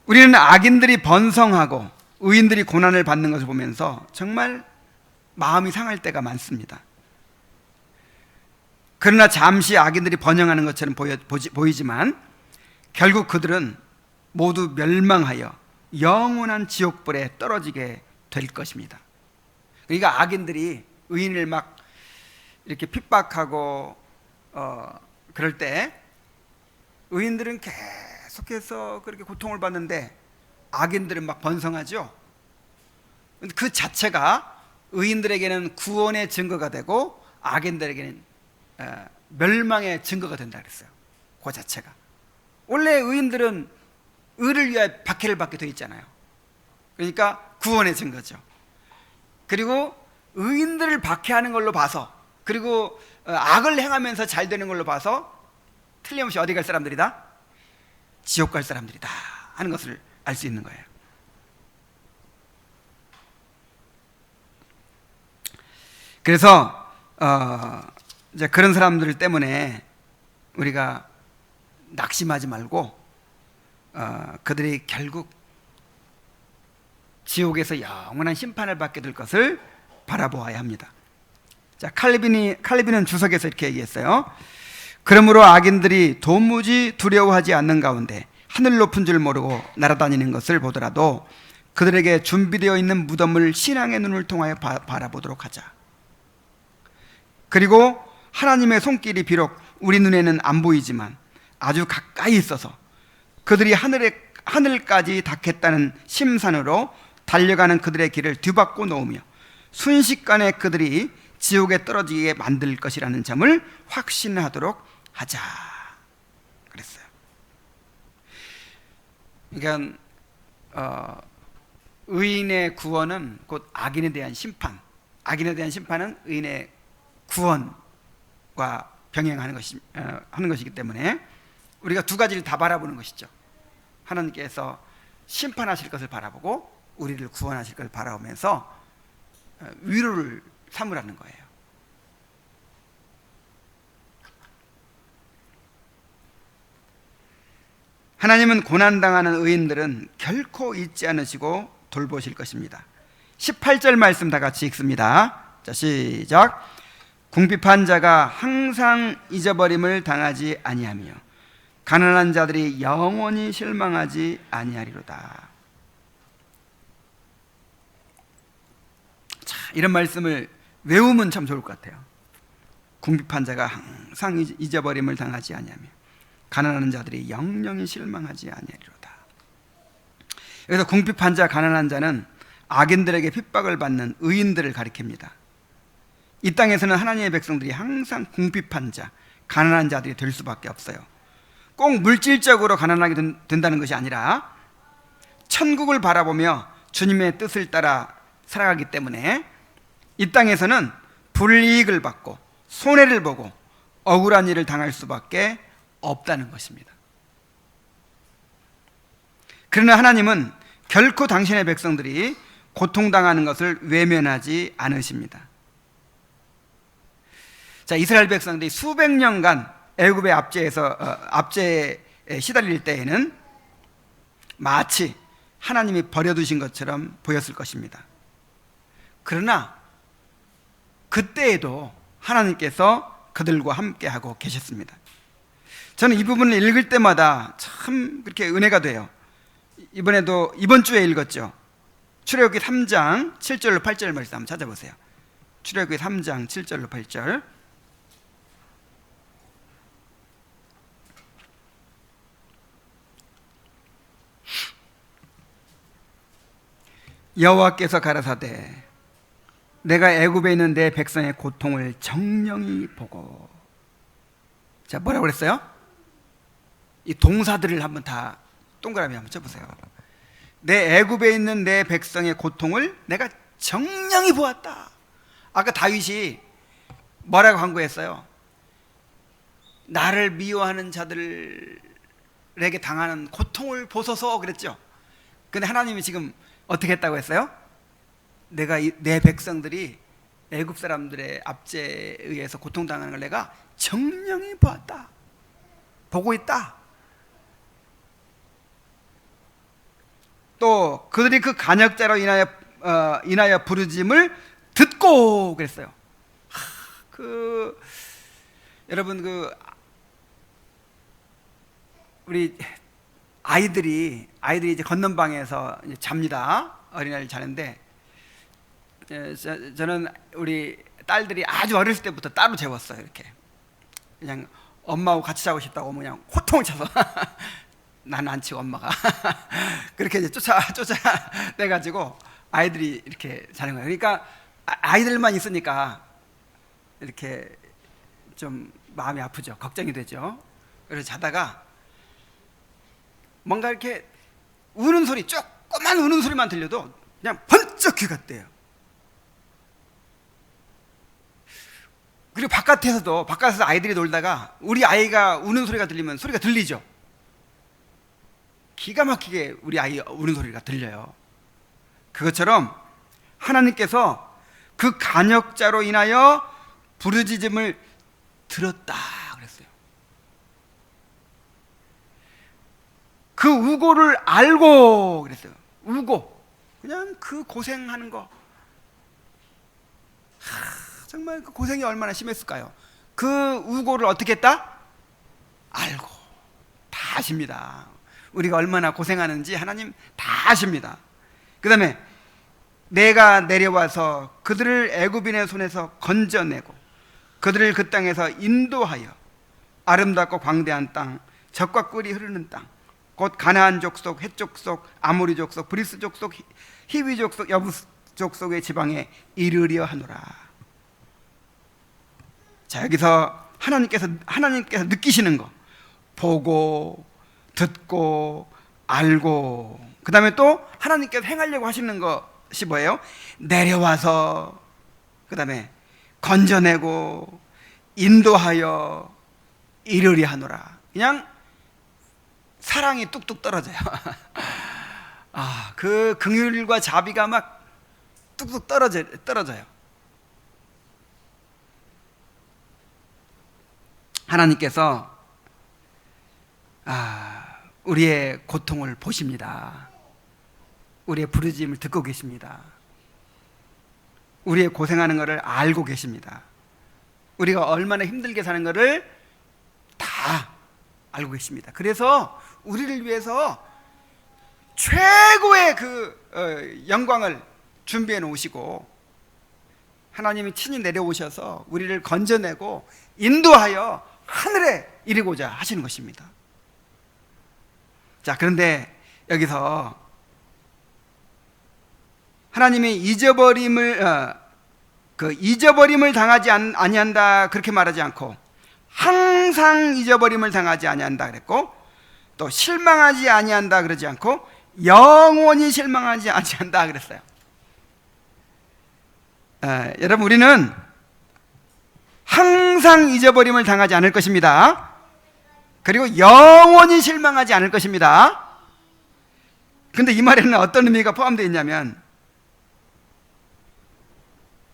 우리는 악인들이 번성하고 의인들이 고난을 받는 것을 보면서 정말 마음이 상할 때가 많습니다. 그러나 잠시 악인들이 번영하는 것처럼 보이지만 결국 그들은 모두 멸망하여 영원한 지옥불에 떨어지게 될 것입니다. 그러니까 악인들이 의인을 막 이렇게 핍박하고 그럴 때 의인들은 계속해서 그렇게 고통을 받는데 악인들은 막 번성하죠. 그 자체가 의인들에게는 구원의 증거가 되고 악인들에게는 멸망의 증거가 된다 그랬어요. 그 자체가. 원래 의인들은 의를 위하여 박해를 받게 되어 있잖아요. 그러니까 구원의 증거죠. 그리고 의인들을 박해하는 걸로 봐서, 그리고 악을 행하면서 잘 되는 걸로 봐서 틀림없이 어디 갈 사람들이다? 지옥 갈 사람들이다 하는 것을 알 수 있는 거예요. 그래서 이제 그런 사람들 때문에 우리가 낙심하지 말고 그들이 결국 지옥에서 영원한 심판을 받게 될 것을 바라보아야 합니다. 자, 칼빈은 주석에서 이렇게 얘기했어요. 그러므로 악인들이 도무지 두려워하지 않는 가운데 하늘 높은 줄 모르고 날아다니는 것을 보더라도 그들에게 준비되어 있는 무덤을 신앙의 눈을 통하여 바라보도록 하자. 그리고 하나님의 손길이 비록 우리 눈에는 안 보이지만 아주 가까이 있어서 그들이 하늘까지 닿겠다는 심산으로 달려가는 그들의 길을 뒤바꿔 놓으며 순식간에 그들이 지옥에 떨어지게 만들 것이라는 점을 확신하도록 하자 그랬어요. 그러니까 의인의 구원은 곧 악인에 대한 심판, 악인에 대한 심판은 의인의 구원과 병행하는 하는 것이기 때문에 우리가 두 가지를 다 바라보는 것이죠. 하나님께서 심판하실 것을 바라보고 우리를 구원하실 것을 바라보면서 위로를 삼으라는 거예요. 하나님은 고난당하는 의인들은 결코 잊지 않으시고 돌보실 것입니다. 18절 말씀 다 같이 읽습니다. 자, 시작. 궁핍한 자가 항상 잊어버림을 당하지 아니하며 가난한 자들이 영원히 실망하지 아니하리로다. 자, 이런 말씀을 외우면 참 좋을 것 같아요. 궁핍한 자가 항상 잊어버림을 당하지 아니하며 가난한 자들이 영영히 실망하지 아니하리로다. 여기서 궁핍한 자, 가난한 자는 악인들에게 핍박을 받는 의인들을 가리킵니다. 이 땅에서는 하나님의 백성들이 항상 궁핍한 자, 가난한 자들이 될 수밖에 없어요. 꼭 물질적으로 가난하게 된다는 것이 아니라 천국을 바라보며 주님의 뜻을 따라 살아가기 때문에 이 땅에서는 불이익을 받고 손해를 보고 억울한 일을 당할 수밖에 없다는 것입니다. 그러나 하나님은 결코 당신의 백성들이 고통당하는 것을 외면하지 않으십니다. 자, 이스라엘 백성들이 수백 년간 애굽의 압제에 시달릴 때에는 마치 하나님이 버려두신 것처럼 보였을 것입니다. 그러나 그때에도 하나님께서 그들과 함께하고 계셨습니다. 저는 이 부분을 읽을 때마다 참 그렇게 은혜가 돼요. 이번 주에 읽었죠. 출애굽기 3장 7절로 8절 말씀 한번 찾아보세요. 출애굽기 3장 7절로 8절. 여호와께서 가라사대 내가 애굽에 있는 내 백성의 고통을 정령이 보고. 자, 뭐라고 그랬어요? 이 동사들을 한번 다 동그라미 한번 쳐보세요. 내 애굽에 있는 내 백성의 고통을 내가 정령이 보았다. 아까 다윗이 뭐라고 간구했어요? 나를 미워하는 자들에게 당하는 고통을 보소서 그랬죠. 근데 하나님이 지금 어떻게 했다고 했어요? 내가 내 백성들이 애굽 사람들의 압제에 의해서 고통당하는 걸 내가 정령이 보았다. 보고 있다. 또 그들이 그 간역자로 인하여 부르짐을 듣고 그랬어요. 여러분 우리 아이들이 이제 건넌방에서 이제 잡니다. 어린아이를 자는데 저는 우리 딸들이 아주 어렸을 때부터 따로 재웠어요. 이렇게 그냥 엄마하고 같이 자고 싶다고 그냥 호통을 쳐서 나는 안 치고 엄마가 그렇게 이제 쫓아내가지고 아이들이 이렇게 자는 거예요. 그러니까 아이들만 있으니까 이렇게 좀 마음이 아프죠. 걱정이 되죠. 그래서 자다가 뭔가 이렇게 우는 소리, 조그만 우는 소리만 들려도 그냥 번쩍 귀가 떼요. 그리고 바깥에서 아이들이 놀다가 우리 아이가 우는 소리가 들리면 소리가 들리죠. 기가 막히게 우리 아이 우는 소리가 들려요. 그것처럼 하나님께서 그 간역자로 인하여 부르짖음을 들었다 그랬어요. 그 우고를 알고 그랬어요. 우고, 그냥 그 고생하는 거, 정말 그 고생이 얼마나 심했을까요? 그 우고를 어떻게 했다? 알고. 다 아십니다. 우리가 얼마나 고생하는지 하나님 다 아십니다. 그 다음에 내가 내려와서 그들을 애굽인의 손에서 건져내고 그들을 그 땅에서 인도하여 아름답고 광대한 땅, 젖과 꿀이 흐르는 땅, 곧 가나안 족속, 헷 족속, 아모리 족속, 브리스 족속, 히위 족속, 여부스 족속의 지방에 이르려 하노라. 자, 여기서 하나님께서 느끼시는 거, 보고 듣고 알고, 그 다음에 또 하나님께서 행하려고 하시는 것이 뭐예요? 내려와서, 그 다음에 건져내고 인도하여 이르리 하노라. 그냥 사랑이 뚝뚝 떨어져요. 그 긍휼과 자비가 막 뚝뚝 떨어져요. 하나님께서 우리의 고통을 보십니다. 우리의 부르짖음을 듣고 계십니다. 우리의 고생하는 것을 알고 계십니다. 우리가 얼마나 힘들게 사는 것을 다 알고 계십니다. 그래서 우리를 위해서 최고의 영광을 준비해 놓으시고 하나님이 친히 내려오셔서 우리를 건져내고 인도하여 하늘에 이르고자 하시는 것입니다. 자, 그런데 여기서 하나님이 잊어버림을 당하지 아니한다 그렇게 말하지 않고 항상 잊어버림을 당하지 아니한다 그랬고, 또 실망하지 아니한다 그러지 않고 영원히 실망하지 아니한다 그랬어요. 여러분, 우리는 항상 잊어버림을 당하지 않을 것입니다. 그리고 영원히 실망하지 않을 것입니다. 근데 이 말에는 어떤 의미가 포함되어 있냐면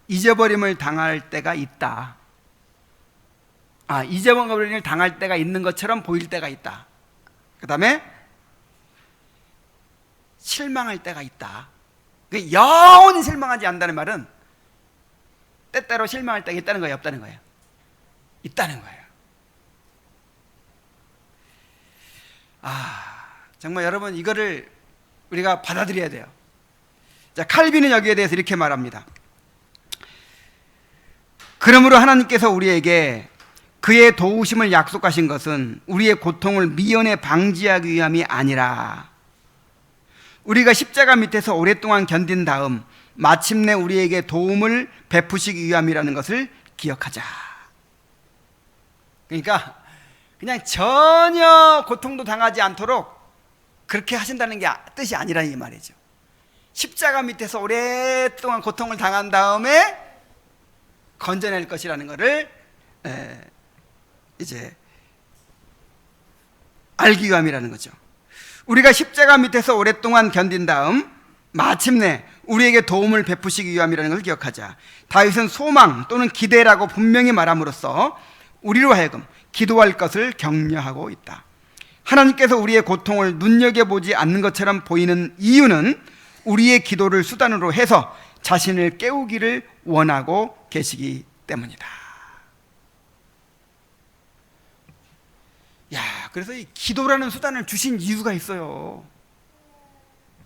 잊어버림을 당할 때가 있다. 잊어버림을 당할 때가 있는 것처럼 보일 때가 있다. 그 다음에 실망할 때가 있다. 영원히 실망하지 않는다는 말은 때때로 실망할 때가 있다는 거예요, 없다는 거예요? 있다는 거예요. 정말 여러분 이거를 우리가 받아들여야 돼요. 자, 칼빈은 여기에 대해서 이렇게 말합니다. 그러므로 하나님께서 우리에게 그의 도우심을 약속하신 것은 우리의 고통을 미연에 방지하기 위함이 아니라 우리가 십자가 밑에서 오랫동안 견딘 다음 마침내 우리에게 도움을 베푸시기 위함이라는 것을 기억하자. 그러니까 그냥 전혀 고통도 당하지 않도록 그렇게 하신다는 게 뜻이 아니라는 이 말이죠. 십자가 밑에서 오랫동안 고통을 당한 다음에 건져낼 것이라는 것을 이제 알기 위함이라는 거죠. 우리가 십자가 밑에서 오랫동안 견딘 다음 마침내 우리에게 도움을 베푸시기 위함이라는 것을 기억하자. 다윗은 소망 또는 기대라고 분명히 말함으로써 우리로 하여금 기도할 것을 격려하고 있다. 하나님께서 우리의 고통을 눈여겨보지 않는 것처럼 보이는 이유는 우리의 기도를 수단으로 해서 자신을 깨우기를 원하고 계시기 때문이다. 그래서 이 기도라는 수단을 주신 이유가 있어요.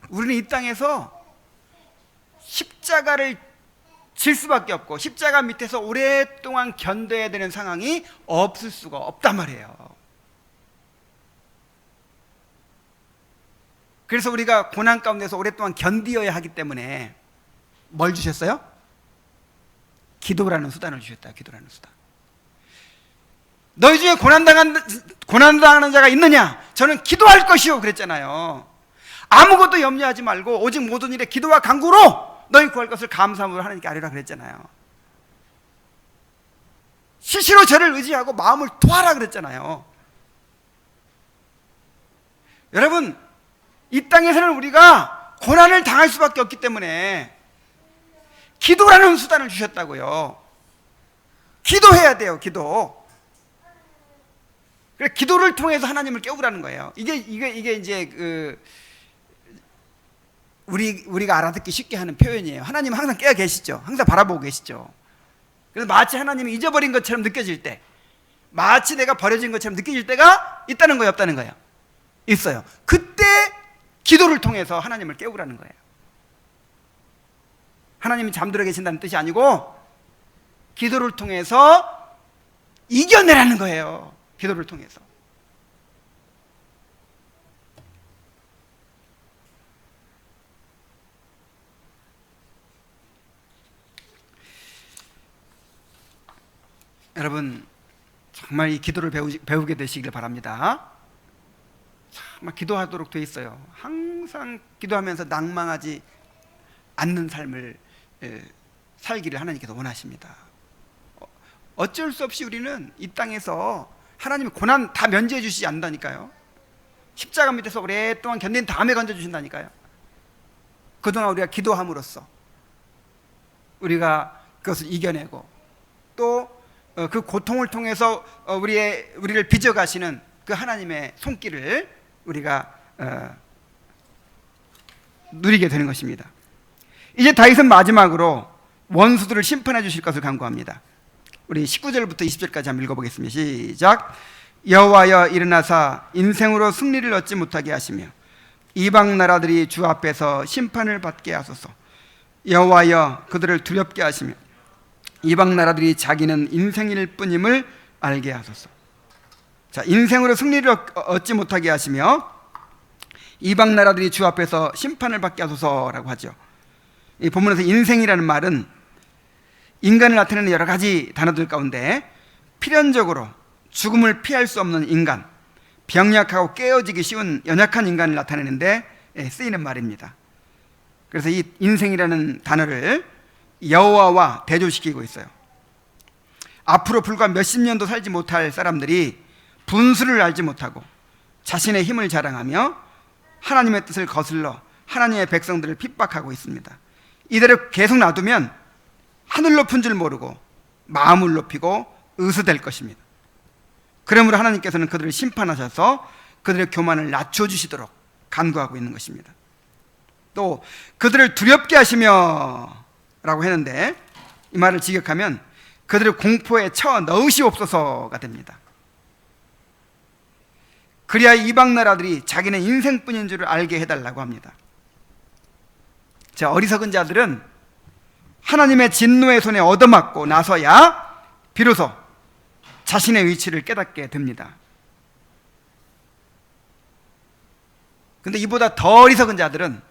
우리는 이 땅에서 십자가를 질 수밖에 없고 십자가 밑에서 오랫동안 견뎌야 되는 상황이 없을 수가 없단 말이에요. 그래서 우리가 고난 가운데서 오랫동안 견디어야 하기 때문에 뭘 주셨어요? 기도라는 수단을 주셨다. 기도라는 수단. 너희 중에 고난당하는 자가 있느냐? 저는 기도할 것이요 그랬잖아요. 아무것도 염려하지 말고 오직 모든 일에 기도와 간구로 너희 구할 것을 감사함으로 하나님께 아뢰라 그랬잖아요. 시시로 저를 의지하고 마음을 토하라 그랬잖아요. 여러분, 이 땅에서는 우리가 고난을 당할 수밖에 없기 때문에 기도라는 수단을 주셨다고요. 기도해야 돼요. 기도. 그래, 기도를 통해서 하나님을 깨우라는 거예요. 이게 이제 우리가 알아듣기 쉽게 하는 표현이에요. 하나님 항상 깨어 계시죠. 항상 바라보고 계시죠. 그래서 마치 하나님이 잊어버린 것처럼 느껴질 때, 마치 내가 버려진 것처럼 느껴질 때가 있다는 거예요, 없다는 거예요? 있어요. 그때 기도를 통해서 하나님을 깨우라는 거예요. 하나님이 잠들어 계신다는 뜻이 아니고 기도를 통해서 이겨내라는 거예요. 기도를 통해서. 여러분, 정말 이 기도를 배우게 되시길 바랍니다. 정말 기도하도록 돼 있어요. 항상 기도하면서 낭망하지 않는 삶을 살기를 하나님께서 원하십니다. 어쩔 수 없이 우리는 이 땅에서 하나님이 고난 다 면제해 주시지 않는다니까요. 십자가 밑에서 오랫동안 견딘 다음에 건져주신다니까요. 그동안 우리가 기도함으로써 우리가 그것을 이겨내고 또 그 고통을 통해서 우리를 빚어가시는 그 하나님의 손길을 우리가 누리게 되는 것입니다. 이제 다윗은 마지막으로 원수들을 심판해 주실 것을 간구합니다. 우리 19절부터 20절까지 한번 읽어보겠습니다. 시작. 여호와여 일어나사 인생으로 승리를 얻지 못하게 하시며 이방 나라들이 주 앞에서 심판을 받게 하소서. 여호와여 그들을 두렵게 하시며 이방 나라들이 자기는 인생일 뿐임을 알게 하소서. 자, 인생으로 승리를 얻지 못하게 하시며 이방 나라들이 주 앞에서 심판을 받게 하소서라고 하죠. 이 본문에서 인생이라는 말은 인간을 나타내는 여러 가지 단어들 가운데 필연적으로 죽음을 피할 수 없는 인간, 병약하고 깨어지기 쉬운 연약한 인간을 나타내는데 쓰이는 말입니다. 그래서 이 인생이라는 단어를 여호와와 대조시키고 있어요. 앞으로 불과 몇십 년도 살지 못할 사람들이 분수를 알지 못하고 자신의 힘을 자랑하며 하나님의 뜻을 거슬러 하나님의 백성들을 핍박하고 있습니다. 이대로 계속 놔두면 하늘 높은 줄 모르고 마음을 높이고 의수될 것입니다. 그러므로 하나님께서는 그들을 심판하셔서 그들의 교만을 낮춰주시도록 간구하고 있는 것입니다. 또 그들을 두렵게 하시며 라고 했는데, 이 말을 직역하면 그들을 공포에 쳐 넣으시옵소서가 됩니다. 그리하여 이방 나라들이 자기는 인생뿐인 줄을 알게 해달라고 합니다. 자, 어리석은 자들은 하나님의 진노의 손에 얻어맞고 나서야 비로소 자신의 위치를 깨닫게 됩니다. 근데 이보다 더 어리석은 자들은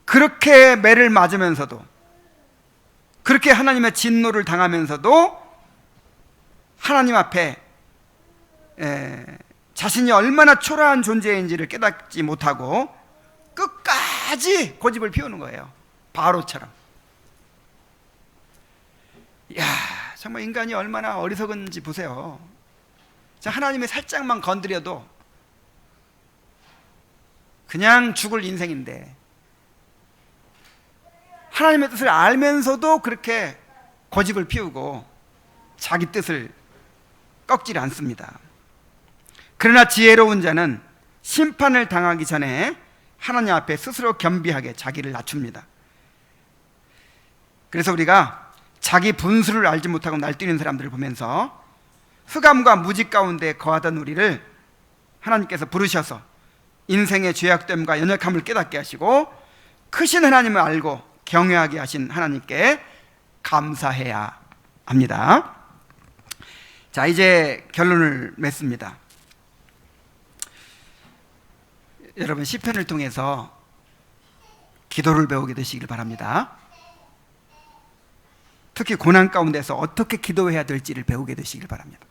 그렇게 매를 맞으면서도, 그렇게 하나님의 진노를 당하면서도 하나님 앞에 자신이 얼마나 초라한 존재인지를 깨닫지 못하고 끝까지 고집을 피우는 거예요. 바로처럼. 이야, 정말 인간이 얼마나 어리석은지 보세요. 하나님이 살짝만 건드려도 그냥 죽을 인생인데, 하나님의 뜻을 알면서도 그렇게 고집을 피우고 자기 뜻을 꺾지 않습니다. 그러나 지혜로운 자는 심판을 당하기 전에 하나님 앞에 스스로 겸비하게 자기를 낮춥니다. 그래서 우리가 자기 분수를 알지 못하고 날뛰는 사람들을 보면서 흑암과 무지 가운데 거하던 우리를 하나님께서 부르셔서 인생의 죄악됨과 연약함을 깨닫게 하시고 크신 하나님을 알고 경외하게 하신 하나님께 감사해야 합니다. 자, 이제 결론을 맺습니다. 여러분, 시편을 통해서 기도를 배우게 되시길 바랍니다. 특히 고난 가운데서 어떻게 기도해야 될지를 배우게 되시길 바랍니다.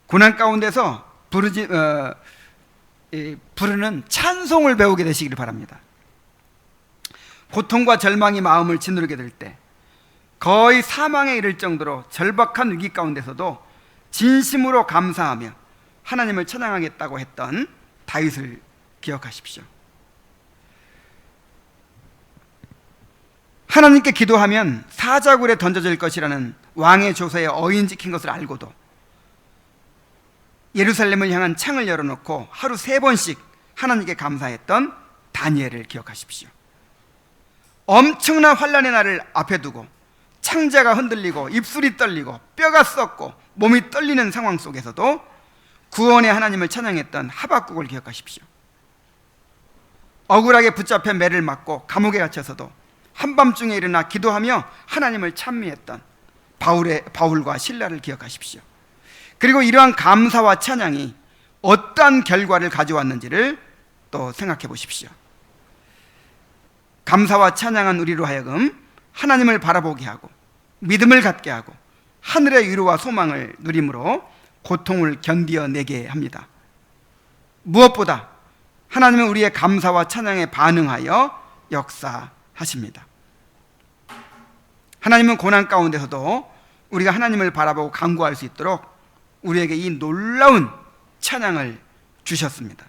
고난 가운데서 부르는 찬송을 배우게 되시길 바랍니다. 고통과 절망이 마음을 짓누르게 될 때, 거의 사망에 이를 정도로 절박한 위기 가운데서도 진심으로 감사하며 하나님을 찬양하겠다고 했던 다윗을 기억하십시오. 하나님께 기도하면 사자굴에 던져질 것이라는 왕의 조서에 어인 찍힌 것을 알고도 예루살렘을 향한 창을 열어놓고 하루 3번씩 하나님께 감사했던 다니엘을 기억하십시오. 엄청난 환란의 날을 앞에 두고 창자가 흔들리고 입술이 떨리고 뼈가 썩고 몸이 떨리는 상황 속에서도 구원의 하나님을 찬양했던 하박국을 기억하십시오. 억울하게 붙잡혀 매를 맞고 감옥에 갇혀서도 한밤중에 일어나 기도하며 하나님을 찬미했던 바울과 실라를 기억하십시오. 그리고 이러한 감사와 찬양이 어떠한 결과를 가져왔는지를 또 생각해 보십시오. 감사와 찬양한 우리로 하여금 하나님을 바라보게 하고 믿음을 갖게 하고 하늘의 위로와 소망을 누림으로 고통을 견디어내게 합니다. 무엇보다 하나님은 우리의 감사와 찬양에 반응하여 역사하십니다. 하나님은 고난 가운데서도 우리가 하나님을 바라보고 간구할 수 있도록 우리에게 이 놀라운 찬양을 주셨습니다.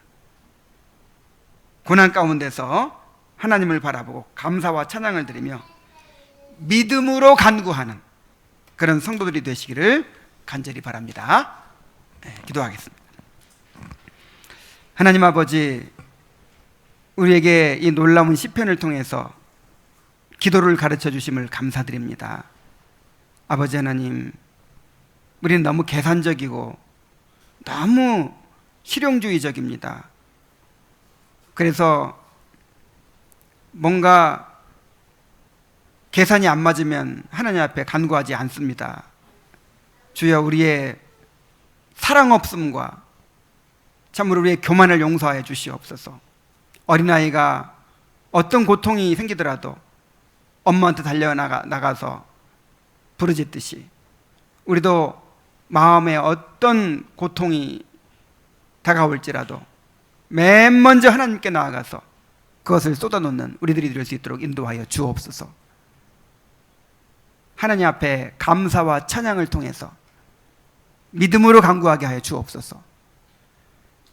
고난 가운데서 하나님을 바라보고 감사와 찬양을 드리며 믿음으로 간구하는 그런 성도들이 되시기를 간절히 바랍니다. 기도하겠습니다. 하나님 아버지, 우리에게 이 놀라운 시편을 통해서 기도를 가르쳐 주심을 감사드립니다. 아버지 하나님, 우리는 너무 계산적이고 너무 실용주의적입니다. 그래서 뭔가 계산이 안 맞으면 하나님 앞에 간구하지 않습니다. 주여, 우리의 사랑 없음과 참으로 우리의 교만을 용서하여 주시옵소서. 어린아이가 어떤 고통이 생기더라도 엄마한테 달려나가서 부르짖듯이 우리도 마음에 어떤 고통이 다가올지라도 맨 먼저 하나님께 나아가서 그것을 쏟아놓는 우리들이 될 수 있도록 인도하여 주옵소서. 하나님 앞에 감사와 찬양을 통해서 믿음으로 간구하게 하여 주옵소서.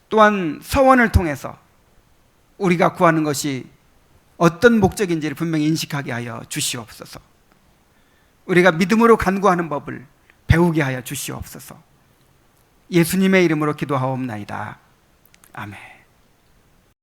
또한 서원을 통해서 우리가 구하는 것이 어떤 목적인지를 분명히 인식하게 하여 주시옵소서. 우리가 믿음으로 간구하는 법을 배우게 하여 주시옵소서. 예수님의 이름으로 기도하옵나이다. 아멘.